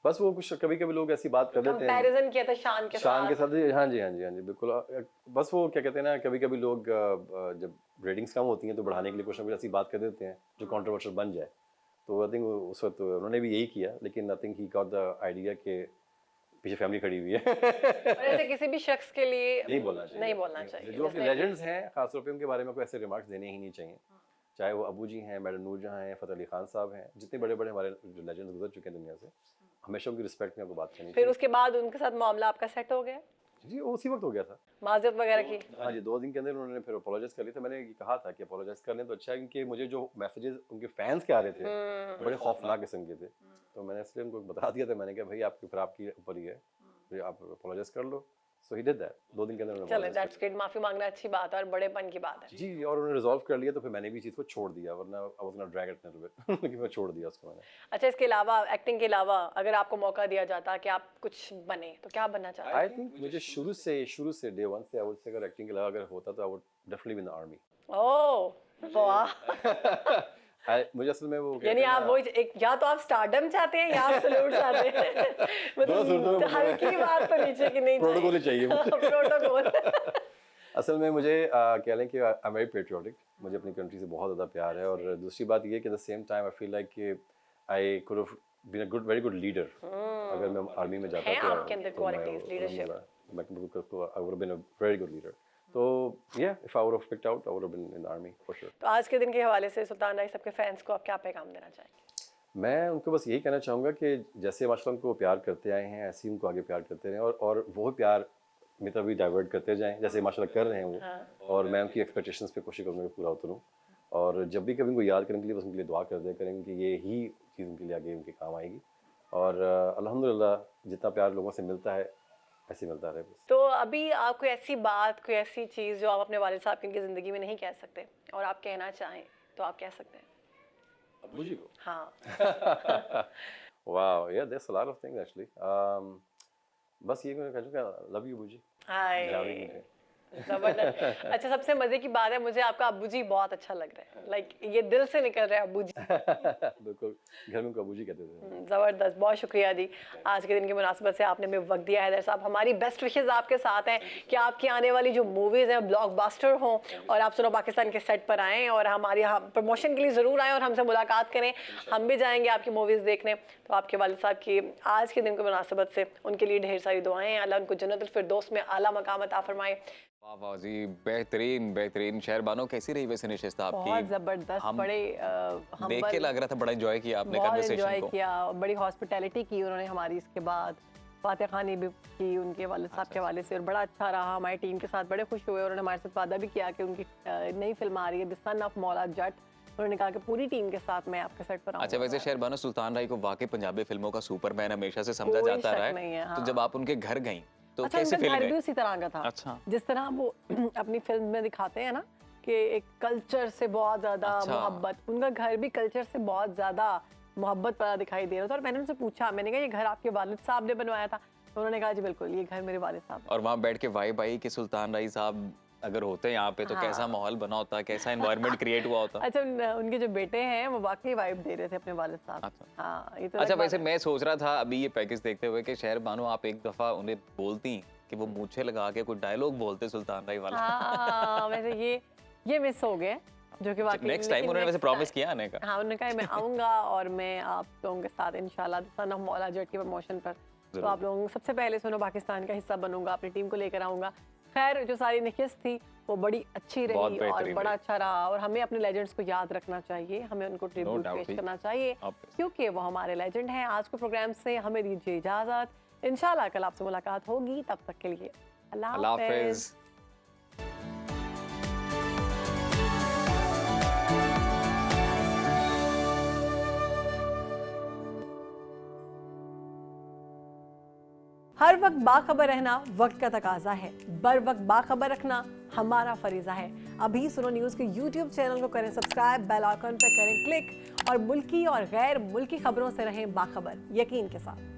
बस वो कुछ कभी कभी लोग ऐसी बात कर देते हैं, कंपैरिजन किया था शान के साथ। हाँ जी बिल्कुल। बस वो क्या कहते हैं ना, कभी कभी लोग जब रेटिंग्स कम होती हैं तो बढ़ाने के लिए कुछ ना कुछ ऐसी बात कर देते हैं जो कंट्रोवर्शियल बन जाए। तो आई थिंक उस वक्त उन्होंने भी यही किया, लेकिन I think he got the idea कि पीछे फैमिली खड़ी हुई है। और ऐसे किसी भी शख्स के लिए नहीं बोलना चाहिए। जो अपने लेजेंड्स हैं खासतौर पे उनके बारे में कोई ऐसे रिमार्क्स देने ही नहीं चाहिए, चाहे वो अबू जी हैं, मैडम नूर जहाँ हैं, फ़तेह अली खान साहब हैं, जितने बड़े बड़े हमारे जो लेजेंड्स गुजर चुके हैं दुनिया से, हमेशा उनकी रिस्पेक्ट में आपको बात करनी चाहिए। फिर उसके बाद उनके साथ मामला आपका सेट हो गया? जी उसी वक्त हो गया था, माजरत वगैरह की। हाँ जी, 2 दिन के अंदर उन्होंने फिर अपोलोजाइज कर लिया था। मैंने कहा था कि अपोलोजाइज कर लें तो अच्छा है, क्योंकि मुझे जो मैसेजेस उनके फैंस के आ रहे थे बड़े खौफनाक किस्म के थे, तो मैंने इसलिए उनको बता दिया था। मैंने कहा भाई आपकी ऊपर ही है, आप अपोलोजाइज कर लो, सो ही डिड दैट 2 दिन के अंदर चले दैट्स ग्रेट, माफी मांगना अच्छी बात है और बड़ेपन की बात है जी। और उन्होंने रिजॉल्व कर लिया तो फिर मैंने भी चीज़ को छोड़ दिया, वरना I was gonna drag it a little bit लेकिन मैं छोड़ दिया उसको मैंने। अच्छा, इसके अलावा एक्टिंग के अलावा अगर आपको मौका दिया जाता कि आप कुछ बने तो क्या बनना चाहते? आई थिंक मुझे शुरू से डे 1 से आई वुड से अगर एक्टिंग के अलावा अगर होता तो I would definitely be in the army. Oh वाह, मुझे असल में वो यानी आप वो एक, या तो आप स्टारडम चाहते हैं या आप सैल्यूट चाहते हैं, मतलब हल्की बात तो नीचे की नहीं प्रोटोकॉल चाहिए प्रोटोकॉल। असल में मुझे कह लें कि आई एम वेरी पेट्रियोटिक, मुझे अपनी कंट्री से बहुत ज़्यादा प्यार है। और दूसरी बात ये कि at the same time I feel like कि I could have been a very good leader. अगर मैं आर्मी में जाता तो आपके अंदर क्वालिटीज लीडरशिप, मैं I would have been a very good leader. तो yeah, if I would have picked out, I would have been in the army for sure. तो आज के दिन के हवाले से सुल्तान राय सबके फैंस को आप क्या पैगाम देना चाहेंगे? मैं उनको बस यही कहना चाहूँगा कि जैसे माशाल्लाह उनको प्यार करते आए हैं, ऐसे ही उनको आगे प्यार करते रहें और वो प्यार में तभी डाइवर्ट करते जाएं जैसे माशाल्लाह कर रहे हैं वो। हाँ। और मैं उनकी एक्सपेक्टेशंस पे कोशिश करूँगा पूरा उतरूँ। और जब भी कभी उनको याद करने के लिए बस उनके लिए दुआ कर दिया करेंगे कि ये ही चीज़ उनके लिए आगे उनके काम आएगी। और अल्हम्दुलिल्लाह जितना प्यार लोगों से मिलता है ऐसे मिलता रहे बस। तो अभी आप कोई ऐसी बात, कोई ऐसी चीज़ जो आप अपने वालिद साहब की ज़िंदगी में नहीं कह सकते और आप कहना चाहें तो आप कह सकते हैं? अब्बू जी को? हाँ। Wow, yeah there is a lot of things actually. बस ये मैं कहूँगा लव यू अब्बू जी। हाय, जबरदस्त। अच्छा, सबसे मजे की बात है, मुझे आपका अब्बू जी बहुत अच्छा लग रहा है, लाइक ये दिल से निकल रहा है अब्बू जी। बिल्कुल, घर में अब्बू जी कहते थे। ज़बरदस्त, बहुत शुक्रिया जी, आज के दिन की मुनासिबत से आपने हमें वक्त दिया है। हैदर साहब, हमारी बेस्ट विशेज़ आपके साथ हैं कि आपकी आने वाली जो मूवीज़ हैं ब्लॉकबस्टर हों और आप सुनो पाकिस्तान के सेट पर आएँ और हमारी प्रमोशन के लिए ज़रूर आएँ और हमसे मुलाकात करें। हम भी जाएंगे आपकी मूवीज़ देखने। तो आपके वालिद साहब की आज के दिन की मुनासिबत से उनके लिए ढेर सारी दुआएं, अल्लाह उनको जन्नतुल फिरदौस में आला मकाम अता फरमाए। वाह वाह जी, बेहतरीन। शहरबानो, कैसी रही वैसे निशिस्त आपकी? बहुत जबरदस्त, बड़े देख के लग रहा था बड़ा एंजॉय किया आपने कन्वर्सेशन को। एंजॉय किया, बड़ी हॉस्पिटैलिटी की उन्होंने हमारी। इसके बाद फातिहा खानी भी की उनके वालिद साहब के हवाले से और बड़ा अच्छा रहा। हमारी टीम के साथ बड़े खुश हुए। उन्होंने हमारे साथ वादा भी किया कि उनकी नई फिल्म आ रही है the son of Maula Jatt, उन्होंने कहा कि पूरी टीम के साथ मैं आपके सेट पर आऊंगा। अच्छा, वैसे शहरबानो, सुल्तान राय को वाकई पंजाबी फिल्मों का सुपरमैन हमेशा से समझा जाता रहा है। हाँ। तो जब आप उनके घर गई तो अच्छा, कैसे फील भी उसी तरह का था। अच्छा। जिस तरह वो अपनी फिल्म में दिखाते हैं ना कि एक कल्चर से बहुत ज्यादा मोहब्बत, उनका घर भी कल्चर से बहुत ज्यादा मोहब्बत वाला दिखाई दे रहा था। और मैंने उनसे पूछा, मैंने कहा ये घर आपके वालिद साहब ने बनवाया था? तो उन्होंने कहा जी बिल्कुल, ये घर मेरे वालिद साहब। और वहाँ बैठ के वाइब आई कि सुल्तान राय साहब अगर होते यहाँ पे तो कैसा माहौल बना होता, कैसा एनवायरनमेंट क्रिएट हुआ होता। अच्छा, उनके जो बेटे हैं वो वाकई वाइब दे रहे थे अपने वालिद साहब। हाँ, ये तो अच्छा, वैसे मैं सोच रहा था अभी ये पैकेज देखते हुए कि शहरबानो आप एक दफा उन्हें बोलती कि वो मूंछे लगा के कोई डायलॉग बोलते सुल्तान राय वाला। हाँ, वैसे ये मिस हो गए, जो कि वाकई नेक्स्ट टाइम उन्होंने वैसे प्रॉमिस किया आने का। हाँ, उन्होंने कहा मैं आऊँगा और मैं आप लोगों के साथ इंशाल्लाह सन ऑफ मौला जट के प्रमोशन पर तो आप लोगों सबसे पहले सुनो पाकिस्तान का हिस्सा बनूंगा, अपनी टीम को लेकर आऊँगा। खैर, जो सारी निशिस्त थी वो बड़ी अच्छी रही और बड़ा अच्छा रहा और हमें अपने लेजेंड्स को याद रखना चाहिए, हमें उनको ट्रिब्यूट पेश करना चाहिए क्योंकि वो हमारे लेजेंड हैं। आज के प्रोग्राम से हमें दीजिए इजाज़त, इंशाल्लाह कल आपसे मुलाकात होगी, तब तक के लिए अल्लाह हाफ़िज़। हर वक्त बाखबर रहना वक्त का तकाजा है, बर वक्त बाखबर रखना हमारा फरीजा है। अभी सुनो न्यूज़ के YouTube चैनल को करें सब्सक्राइब, बेल आइकन पर करें क्लिक और मुल्की और गैर मुल्की खबरों से रहें बाखबर, यकीन के साथ।